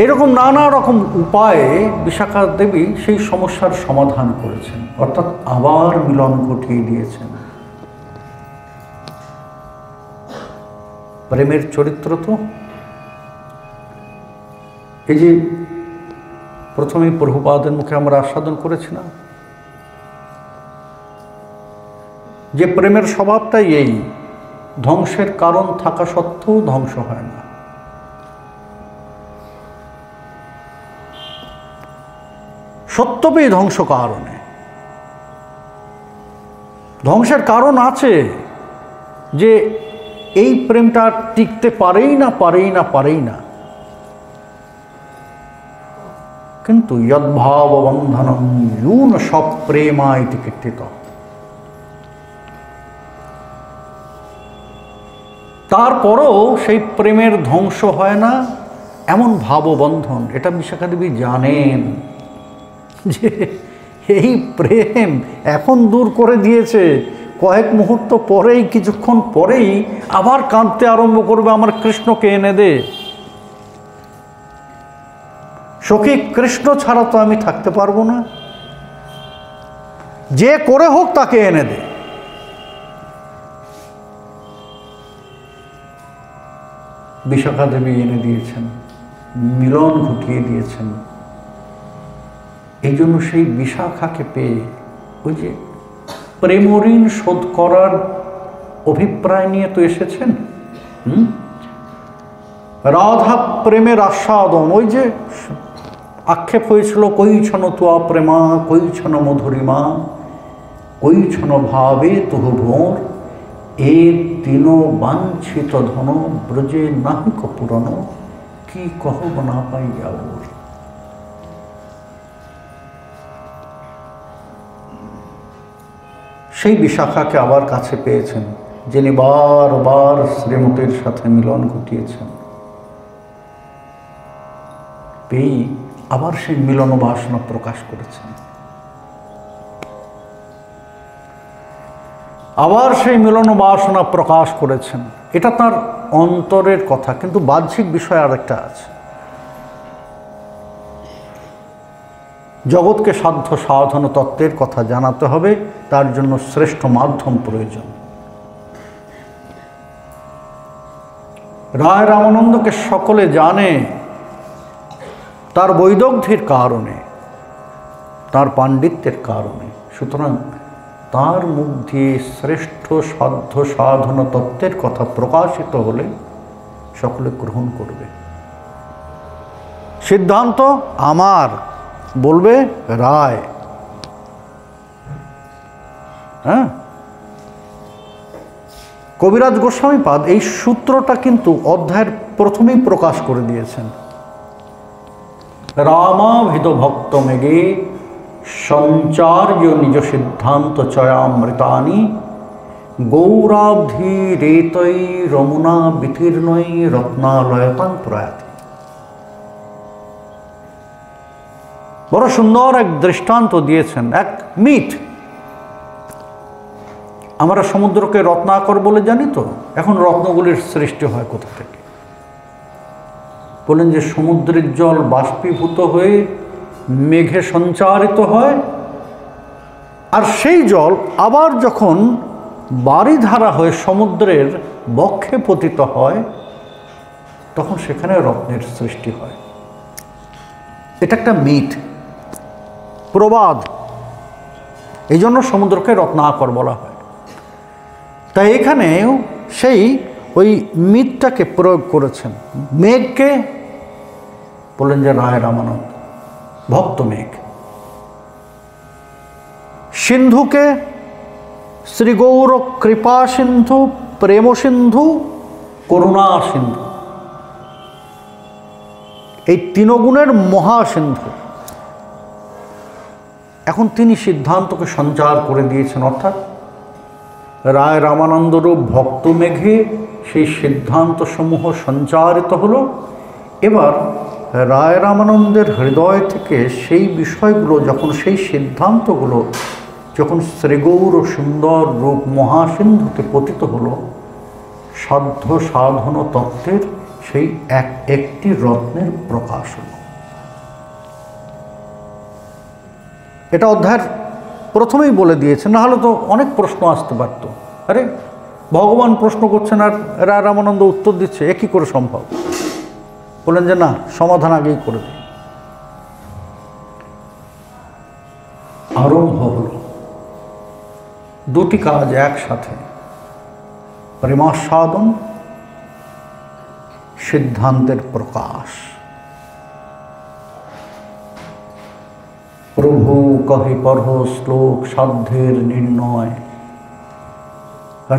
এরকম নানা রকম উপায়ে বিশাখা দেবী সেই সমস্যার সমাধান করেছেন, অর্থাৎ আবার মিলন ঘটিয়ে দিয়েছেন। প্রেমের চরিত্র তো এই যে প্রথমেই প্রভুপাদের মুখে আমরা আস্বাদন করেছিলাম যে প্রেমের স্বভাবটাই এই, ধ্বংসের কারণ থাকা সত্ত্বেও ধ্বংস হয় না। সত্যপেই ধ্বংস কারণে, ধ্বংসের কারণ আছে যে এই প্রেমটা টিকতে পারেই না। কিন্তু যদ্ভাব বন্ধনম ইউন সপ্রেমা ইতি কীর্তিত, তারপরও সেই প্রেমের ধ্বংস হয় না, এমন ভাববন্ধন। এটা বিশাখা দেবী জানেন যে এই প্রেম এখন দূর করে দিয়েছে, কয়েক মুহূর্ত পরেই, কিছুক্ষণ পরেই আবার কাঁদতে আরম্ভ করবে, আমার কৃষ্ণকে এনে দে সখী, কৃষ্ণ ছাড়া তো আমি থাকতে পারবো না, যে করে হোক তাকে এনে দে। বিশাখা দেবী এনে দিয়েছেন, মিলন ঘটিয়ে দিয়েছেন। এই জন্য সেই বিশাখাকে পেয়ে ওই যে প্রেম ঋণ শোধ করার অভিপ্রায় নিয়ে তো এসেছেন। রাধা প্রেমের আস্বাদন, ওই যে আক্ষেপ হয়েছিল, কৈছন তুয়া প্রেমা কৈছন মধুরিমা কৈছন ভাবে তুহ ভোর, এ তিন বাঞ্ছিত ধন ব্রজে নাহিক পুরন, কি কহব না পাই আবর। সেই বিশাখাকে আবার কাছে পেয়েছেন, যিনি বারবার শ্রীমতীর সাথে মিলন ঘটিয়েছেন। পেয়ে আবার সেই মিলন বাসনা প্রকাশ করেছেন, আবার সেই মিলন বাসনা প্রকাশ করেছেন। এটা তার অন্তরের কথা, কিন্তু বাহ্যিক বিষয় আরেকটা আছে। জগৎকে সাধ্য সাধন তত্ত্বের কথা জানাতে হবে, তার জন্য শ্রেষ্ঠ মাধ্যম প্রয়োজন। রায় রামানন্দকে সকলে জানে তার বৈদগ্ধ্যের কারণে, তার পাণ্ডিত্যের কারণে। সুতরাং তার মুখ দিয়ে শ্রেষ্ঠ সাধ্য সাধন তত্ত্বের কথা প্রকাশিত হলে সকলে গ্রহণ করবে। সিদ্ধান্ত আমার, বলবে রায়। হ্যাঁ, কবিরাজ গোস্বামীপাদ এই সূত্রটা কিন্তু অধ্যায়ের প্রথমেই প্রকাশ করে দিয়েছেন। রামাভিদ ভক্ত মেঘে সঞ্চার্য নিজ সিদ্ধান্ত চয়ামৃতানি, গৌরাব্ধি রেতৈ রমুনা বিতীর্ণৈ রত্নালয়তাং প্রয়াতি। বড় সুন্দর এক দৃষ্টান্ত দিয়েছেন, এক মিথ। আমরা সমুদ্রকে রত্নাকর বলে জানি তো, এখন রত্নগুলির সৃষ্টি হয় কোথা থেকে? বলেন যে সমুদ্রের জল বাষ্পীভূত হয়ে মেঘে সঞ্চারিত হয়, আর সেই জল আবার যখন বারিধারা হয়ে সমুদ্রের বক্ষে পতিত হয়, তখন সেখানে রত্নের সৃষ্টি হয়। এটা একটা মিথ, প্রবাদ। এই জন্য সমুদ্রকে রত্নাকর বলা হয়। তাই এখানেও সেই ওই মিথটাকে প্রয়োগ করেছেন। মেঘকে বলেন যে রায় রামানন্দ, ভক্ত মেঘ। সিন্ধুকে শ্রীগৌর কৃপা সিন্ধু, প্রেম সিন্ধু, করুণা সিন্ধু, এই তিনগুণের মহাসিন্ধু। এখন তিনি সিদ্ধান্তকে সঞ্চার করে দিয়েছেন, অর্থাৎ রায় রামানন্দরূপ ভক্ত মেঘে সেই সিদ্ধান্ত সমূহ সঞ্চারিত হলো। এবার রায় রামানন্দের হৃদয় থেকে সেই বিষয়গুলো যখন, সেই সিদ্ধান্তগুলো যখন শ্রীগৌর সুন্দর রূপ মহাসিন্ধুতে পতিত হলো, সাধ্য সাধন তত্ত্বের সেই একটি রত্নের প্রকাশন। এটা অধ্যায়ের প্রথমেই বলে দিয়েছে, না হলে তো অনেক প্রশ্ন আসতে পারত। আরে ভগবান প্রশ্ন করছেন আর রামানন্দ উত্তর দিচ্ছে, এ কী করে সম্ভব? বললেন যে না, সমাধান আগেই করে দিই। আরম্ভ হল দুটি কাজ একসাথে, প্রেমাস্বাদন, সিদ্ধান্তের প্রকাশ। প্রভু কহে পড়হ শ্লোক সাধ্যের নির্ণয়,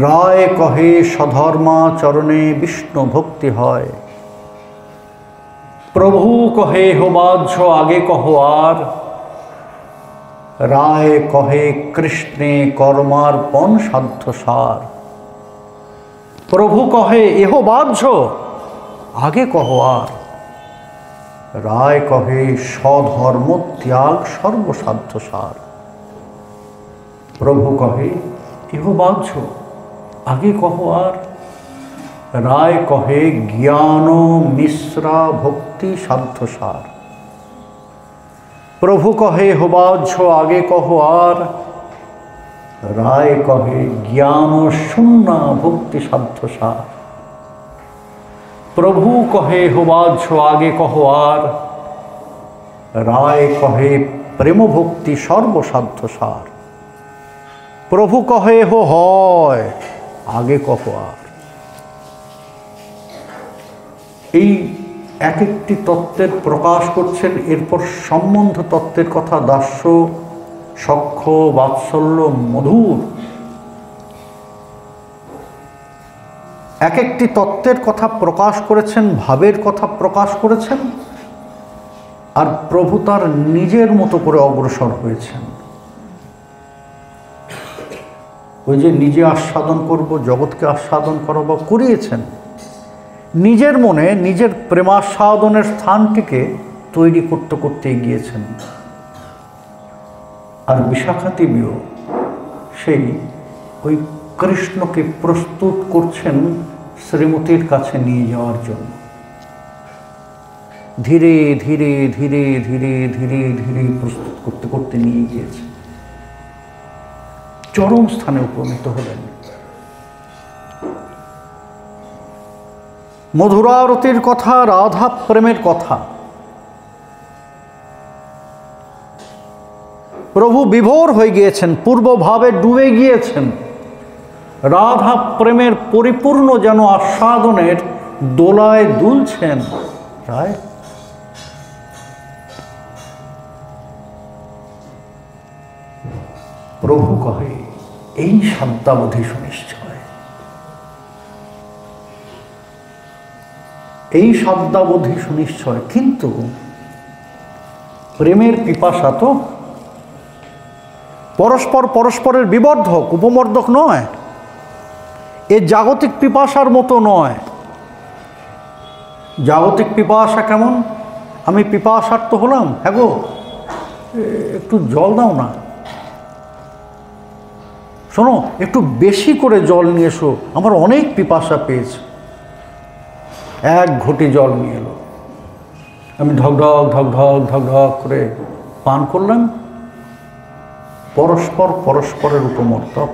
রায় কহে সধর্মাচরণে বিষ্ণু ভক্তি হয়। প্রভু কহে হো বাহ্য আগে কহ আর, রায় কহে কৃষ্ণে কর্মার্পণ সাধ্য সার। প্রভু কহে এহ বাহ্য আগে কহ আর, রায় কহে স্বধর্ম ত্যাগ সর্বসাধ্য সার। প্রভু কহে এহ বাহ্য আগে কহ আর, রায় কহে জ্ঞান মিশ্রা ভক্তি সাধ্য সার। প্রভু কহে হো বাহ্য আগে কহ আর, রায় কহে জ্ঞান শূন্য ভক্তি সাধ্য সার। প্রভু কহে হো বাহ্য আগে কহ আর, রায় কহে প্রেম ভক্তি সর্বসাধ্য সার। প্রভু কহে হো হয় আগে কহ আর। এই এক একটি তত্ত্বের প্রকাশ করছেন। এরপর সম্বন্ধ তত্ত্বের কথা, দাস্য সখ্য বাৎসল্য মধুর, এক একটি তত্ত্বের কথা প্রকাশ করেছেন, ভাবের কথা প্রকাশ করেছেন। আর প্রভু তার নিজের মতো করে অগ্রসর হয়েছেন। ওই যে নিজে আস্বাদন করব, জগৎকে আস্বাদন করাবো করিয়েছেন, নিজের মনে নিজের প্রেমাস্বাদনের স্থানটিকে তৈরি করতে করতে এগিয়েছেন। আর বিশাখা দেবীও সেই ওই কৃষ্ণকে প্রস্তুত করছেন শ্রীমতীর কাছে নিয়ে যাওয়ার জন্য। ধীরে ধীরে ধীরে ধীরে ধীরে ধীরে প্রস্তুত করতে করতে নিয়ে গিয়েছে, চরম স্থানে উপনীত হলেন। মধুরারতির কথা, রাধা প্রেমের কথা, প্রভু বিভোর হয়ে গিয়েছেন, পূর্বভাবে ডুবে গিয়েছেন। রাধা প্রেমের পরিপূর্ণ যেন আস্বাদনের দোলায় দুলছেন। রায় প্রভু কহে এই শব্দাবধি সুনিশ্চয়, এই শব্দাবধি সুনিশ্চয়। কিন্তু প্রেমের পিপাসা তো পরস্পর পরস্পরের বিবর্ধক, উপমর্দক নয়। এ জাগতিক পিপাসার মতো নয়। জাগতিক পিপাসা কেমন? আমি পিপাসার্থ হলাম, হ্যাঁ গো একটু জল দাও না, শোনো একটু বেশি করে জল নিয়ে এসো, আমার অনেক পিপাসা পেয়েছে। এক ঘটি জল নিয়ে এলো, আমি ঢকঢক ঢকঢক ঢকঢক করে পান করলাম। পরস্পর পরস্পরের উপমর্দক।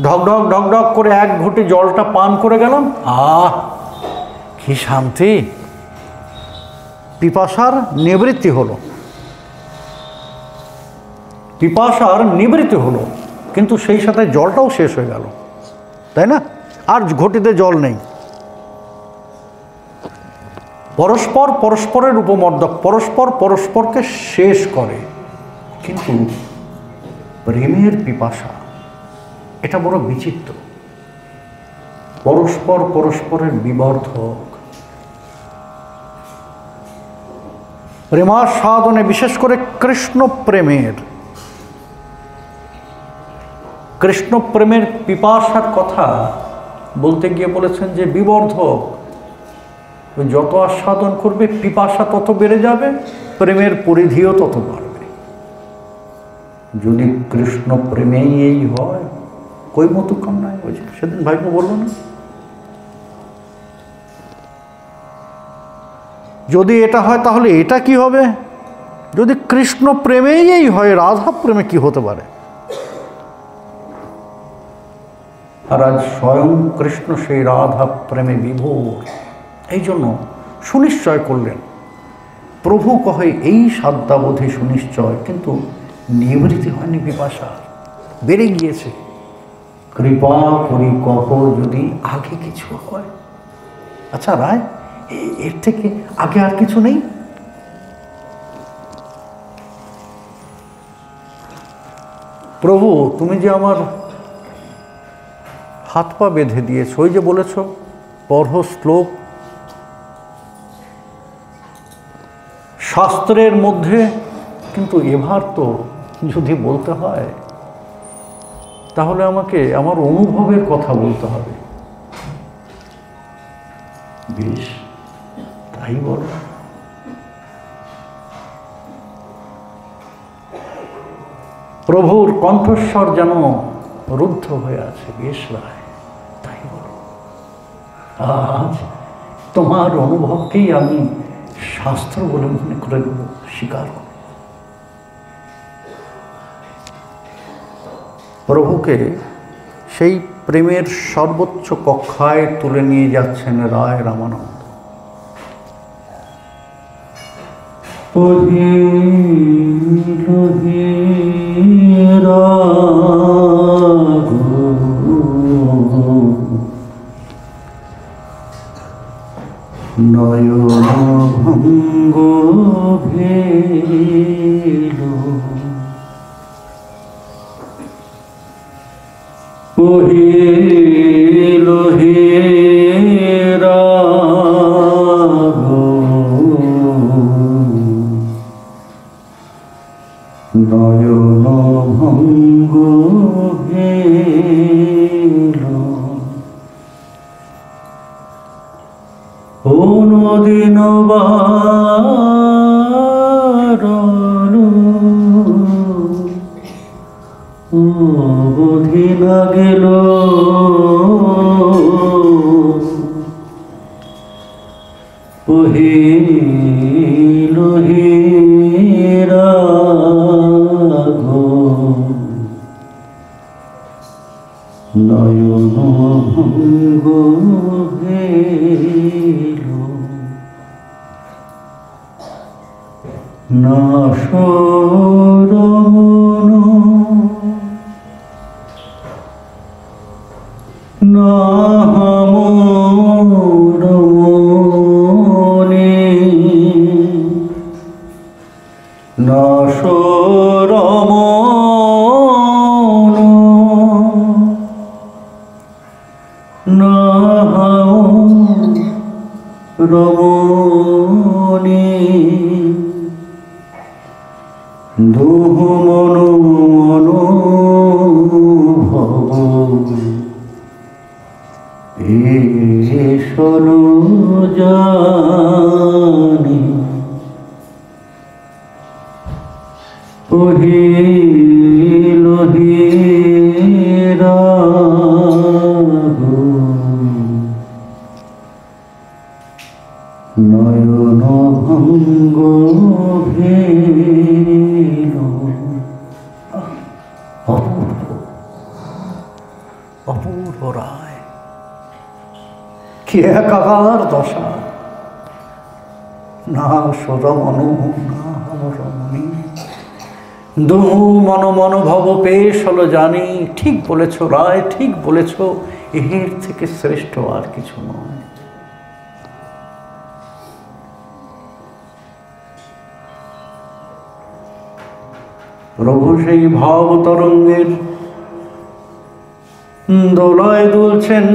ঢকঢক ঢকঢক করে এক ঘটি জলটা পান করে গেলাম, আহ কি শান্তি! পিপাসার নিবৃত্তি হলো, পিপাসার নিবৃত্তি হলো, কিন্তু সেই সাথে জলটাও শেষ হয়ে গেল, তাই না? আর ঘটিতে জল নেই। পরস্পর পরস্পরের উপমর্দক, পরস্পর পরস্পরকে শেষ করে। কিন্তু প্রেমের পিপাসা এটা বড় বিচিত্র, পরস্পর পরস্পরের বিবর্ধক। প্রেমাস্বাদনে, বিশেষ করে কৃষ্ণ প্রেমের পিপাসার কথা বলতে গিয়ে বলেছেন যে বিবর্ধক। যত আস্বাদন করবে পিপাসা তত বেড়ে যাবে, প্রেমের পরিধিও তত বাড়বে। যদি কৃষ্ণ প্রেমেই এই হয়, কই মতো কান্নায় ওই যে সেদিন ভাইপো বললো না, যদি এটা হয় তাহলে এটা কি হবে? যদি কৃষ্ণ প্রেমেই হয়, রাধা প্রেমে কি হতে পারে? আর আজ স্বয়ং কৃষ্ণ সেই রাধা প্রেমে বিভোর। এই জন্য সুনিশ্চয় করলেন, প্রভু কহে এই সাধ্যাবধি সুনিশ্চয়, কিন্তু নিবৃত্তি হয়নি পিপাসা, বেড়ে গিয়েছে। কৃপা করি কহ যদি আগে কিছু হয়। আচ্ছা রায়, এর থেকে আগে আর কিছু নেই? প্রভু তুমি যে আমার হাত পা বেঁধে দিয়েছ, ওই যে বলেছ পড়হ শ্লোক, শাস্ত্রের মধ্যে, কিন্তু এবার তো যদি বলতে হয় তাহলে আমাকে আমার অনুভবের কথা বলতে হবে। বেশ, তাই বলো। প্রভুর কণ্ঠস্বর যেন রুদ্ধ হয়ে আছে। বেশ রায়, তাই বলো। আজ তোমার অনুভবকেই আমি শাস্ত্র বলে মনে করে দেব, স্বীকার করব। প্রভুকে সেই প্রেমের সর্বোচ্চ কক্ষায় তুলে নিয়ে যাচ্ছেন রায় রামানন্দ। নয়ন ভঙ্গ ভেল কহিল হে রাঘব, নয়ন ভঙ্গ ভেল অনুদিন বারণ অবধি না গেল কহিল হে রাঘব, নয়ন ভঙ্গ ভেল না শরণ না মনে, না শরণ না রমণী, দুহ মনো মনোভব এসলো জানি, কহিল হে রাঘব, নয়ন ভঙ্গ ভেল। অপূর্ব অপূর্ব রায়, কি একাকার দশা। না সরমন না রমণী, দুহু মন মনোভব পেশ হলো জানি। ঠিক বলেছ রায়, ঠিক বলেছ, এর থেকে শ্রেষ্ঠ আর কিছু নয়। প্রভু সেই ভাব তরঙ্গের দোলায় দুলছেন।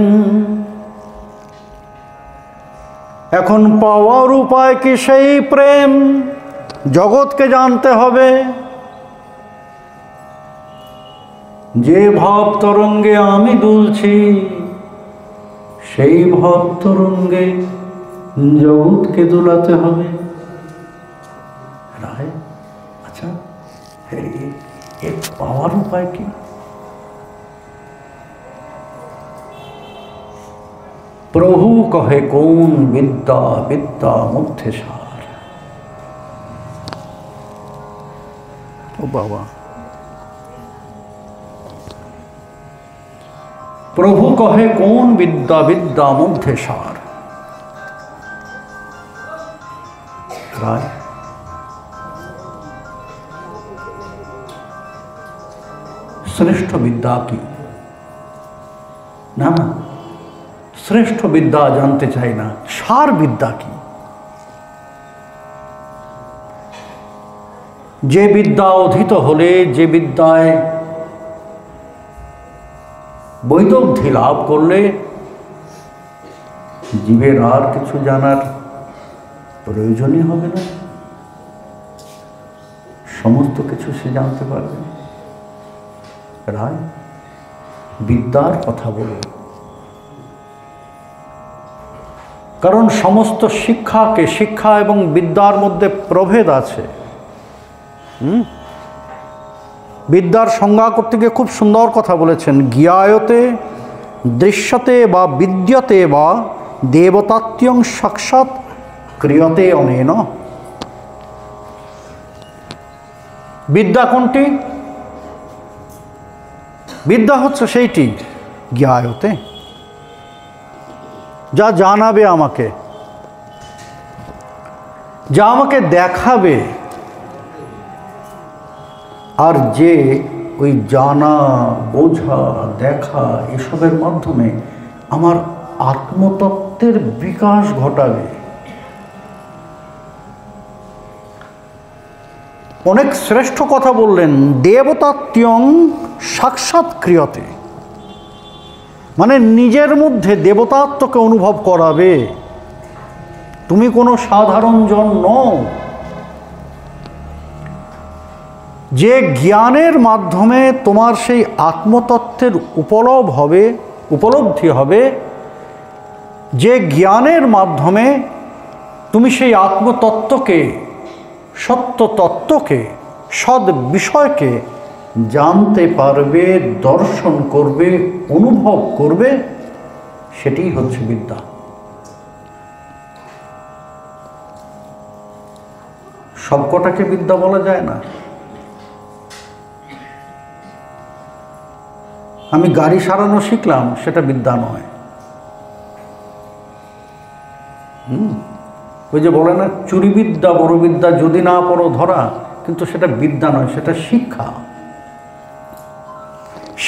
এখন পাওয়ার উপায় কি সেই প্রেম? জগৎকে জানতে হবে। যে ভাব তরঙ্গে আমি দুলছি, সেই ভাব তরঙ্গে জগৎকে দুলাতে হবে। রায়, আচ্ছা এর পাওয়ার উপায় কি? প্রভু কহে কোন বিদ্যা বিদ্যা মধ্যে সার। ও বাবা, প্রভু কহে কোন বিদ্যা বিদ্যা মধ্যে সার। রায় শ্রেষ্ঠ বিদ্যা কি? না না, শ্রেষ্ঠ বিদ্যা জানতে চাই না, সার বিদ্যা কি? যে বিদ্যা অধীত হলে, যে বিদ্যায় বৈদগ্ধি লাভ করলে জীবের আর কিছু জানার প্রয়োজনই হবে না, সমস্ত কিছু সে জানতে পারবে। রায় বিদ্যার কথা বলে, কারণ সমস্ত শিক্ষাকে, শিক্ষা এবং বিদ্যার মধ্যে প্রভেদ আছে। বিদ্যার সংজ্ঞা করতে গিয়ে খুব সুন্দর কথা বলেছেন, জ্ঞায়তে দৃশ্যতে বা বিদ্যতে বা দেবতাত্যং সাক্ষাৎ ক্রিয়তে অনেন। বিদ্যা কোনটি? বিদ্যা হচ্ছে সেইটি জ্ঞায়তে, যা জানাবে আমাকে, যা আমাকে দেখাবে, আর যে ওই জানা, বোঝা, দেখা এসবের মাধ্যমে আমার আত্মতত্ত্বের বিকাশ ঘটাবে। অনেক শ্রেষ্ঠ কথা বললেন, দেবতাত্যং সাক্ষাৎ ক্রিয়তে, মানে নিজের মধ্যে দেবতাত্মকে অনুভব করাবে। তুমি কোনো সাধারণ জন নও। যে জ্ঞানের মাধ্যমে তোমার সেই আত্মতত্ত্বের উপলব্ধি হবে, যে জ্ঞানের মাধ্যমে তুমি সেই আত্মতত্ত্বকে, সত্য তত্ত্বকে, সদ বিষয়কে জানতে পারবে, দর্শন করবে, অনুভব করবে, সেটাই হচ্ছে বিদ্যা। সবকটাকে বিদ্যা বলা যায় না। আমি গাড়ি সারানো শিখলাম, সেটা বিদ্যা নয়। ওই যে বলে না, চুরি বিদ্যা বড় বিদ্যা, যদি না পড়ো ধরা, কিন্তু সেটা বিদ্যা নয়, সেটা শিক্ষা।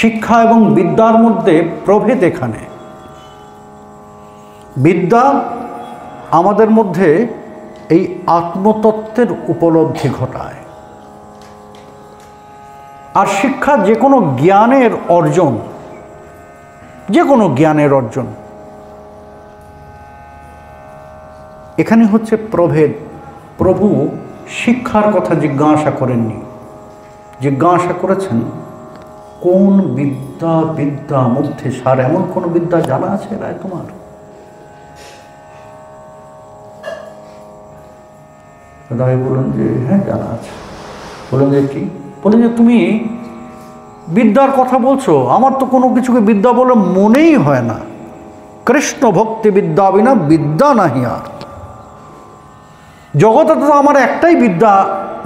শিক্ষা এবং বিদ্যার মধ্যে প্রভেদ এখানে। বিদ্যা আমাদের মধ্যে এই আত্মতত্ত্বের উপলব্ধি ঘটায়, আর শিক্ষা যে কোনো জ্ঞানের অর্জন, যে কোনো জ্ঞানের অর্জন। এখানে হচ্ছে প্রভেদ। প্রভু শিক্ষার কথা জিজ্ঞাসা করেননি, জিজ্ঞাসা করেছেন কোন বিদ্যা বিদ্যা মধ্যে সার। এমন কোন বিদ্যা জানা আছে রায় তোমার? রায় বলেন যে হ্যাঁ জানা আছে। বলেন যে কি? বলেন যে তুমি বিদ্যার কথা বলছো, আমার তো কোনো কিছুকে বিদ্যা বলে মনেই হয় না। কৃষ্ণ ভক্তি বিদ্যা বিনা বিদ্যা নাহি আর। জগতে তো আমার একটাই বিদ্যা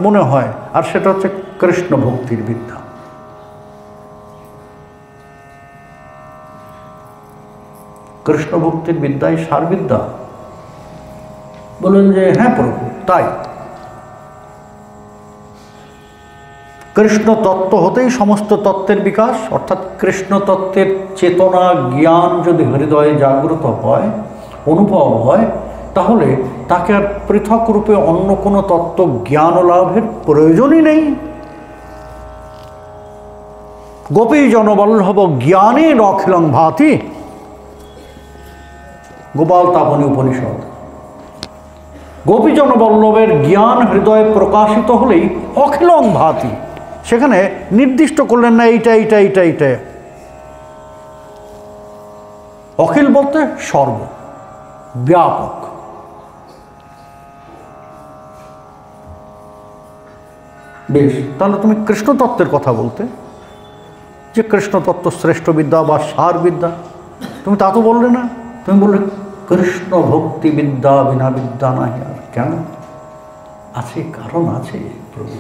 মনে হয়, আর সেটা হচ্ছে কৃষ্ণ ভক্তির বিদ্যা। কৃষ্ণ ভক্তির বিদ্যাই সার বিদ্যা। বলেন যে হ্যাঁ প্রভু তাই। কৃষ্ণ তত্ত্ব হতেই সমস্ত তত্ত্বের বিকাশ, অর্থাৎ কৃষ্ণ তত্ত্বের চেতনা জ্ঞান যদি হৃদয়ে জাগ্রত হয়, অনুভব হয়, তাহলে তাকে আর পৃথক রূপে অন্য কোনো তত্ত্ব জ্ঞান লাভের প্রয়োজনই নেই। গোপী জনবল্লভ জ্ঞানে অখিলং ভাতি, গোপাল তাপনী উপনিষদ। গোপীজন বল্লভের জ্ঞান হৃদয়ে প্রকাশিত হলেই অখিলং ভাতি। সেখানে নির্দিষ্ট করলেন না এইটা এইটা এইটা এইটা। অখিল বলতে সর্ব, ব্যাপক। বেশ, তাহলে তুমি কৃষ্ণ তত্ত্বের কথা বলতে, যে কৃষ্ণ তত্ত্ব শ্রেষ্ঠ বিদ্যা বা সার বিদ্যা, তুমি তা তো বললে না। তুমি বললে কৃষ্ণ ভক্তি বিদ্যা বিনা বিদ্যা নাহি আর। কেন? আছে, কারণ আছে প্রভু।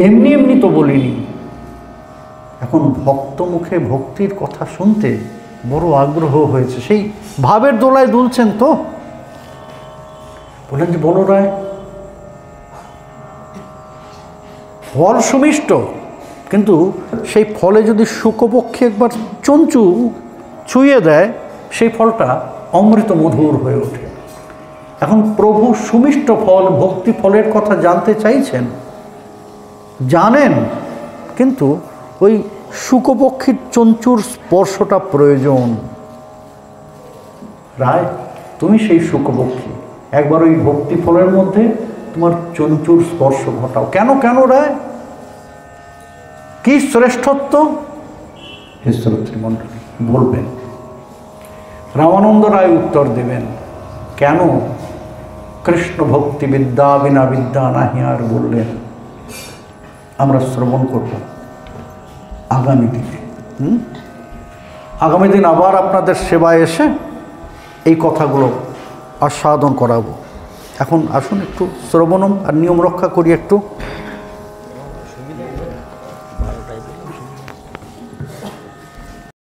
এমনি এমনি তো বলিনি, এখন ভক্ত মুখে ভক্তির কথা শুনতে বড় আগ্রহ হয়েছে, সেই ভাবের দোলায় দুলছেন তো। বললেন যে বলো রায়, ফল সুমিষ্ট, কিন্তু সেই ফলে যদি শুকপক্ষী একবার চঞ্চু ছুঁয়ে দেয়, সেই ফলটা অমৃত মধুর হয়ে ওঠে। এখন প্রভু সুমিষ্ট ফল, ভক্তি ফলের কথা জানতে চাইছেন, জানেন, কিন্তু ওই শুকপক্ষীর চঞ্চুর স্পর্শটা প্রয়োজন। রায়, তুমি সেই শুকপক্ষী, একবার ওই ভক্তি ফলের মধ্যে তোমার চঞ্চুর স্পর্শ ঘটাও। কেন কেন রায়? কি শ্রেষ্ঠত্ব? হে শ্রোতৃমণ্ডলী, বলবেন। রামানন্দ রায় উত্তর দেবেন, কেন কৃষ্ণ ভক্তি বিদ্যা বিনা বিদ্যা নাহি আর বললেন। আমরা শ্রবণ করব আগামী দিনে। আগামী দিন আবার আপনাদের সেবায় এসে এই কথাগুলো আস্বাদন করাবো। এখন আসুন একটু শ্রবণম আর নিয়ম রক্ষা করি একটু।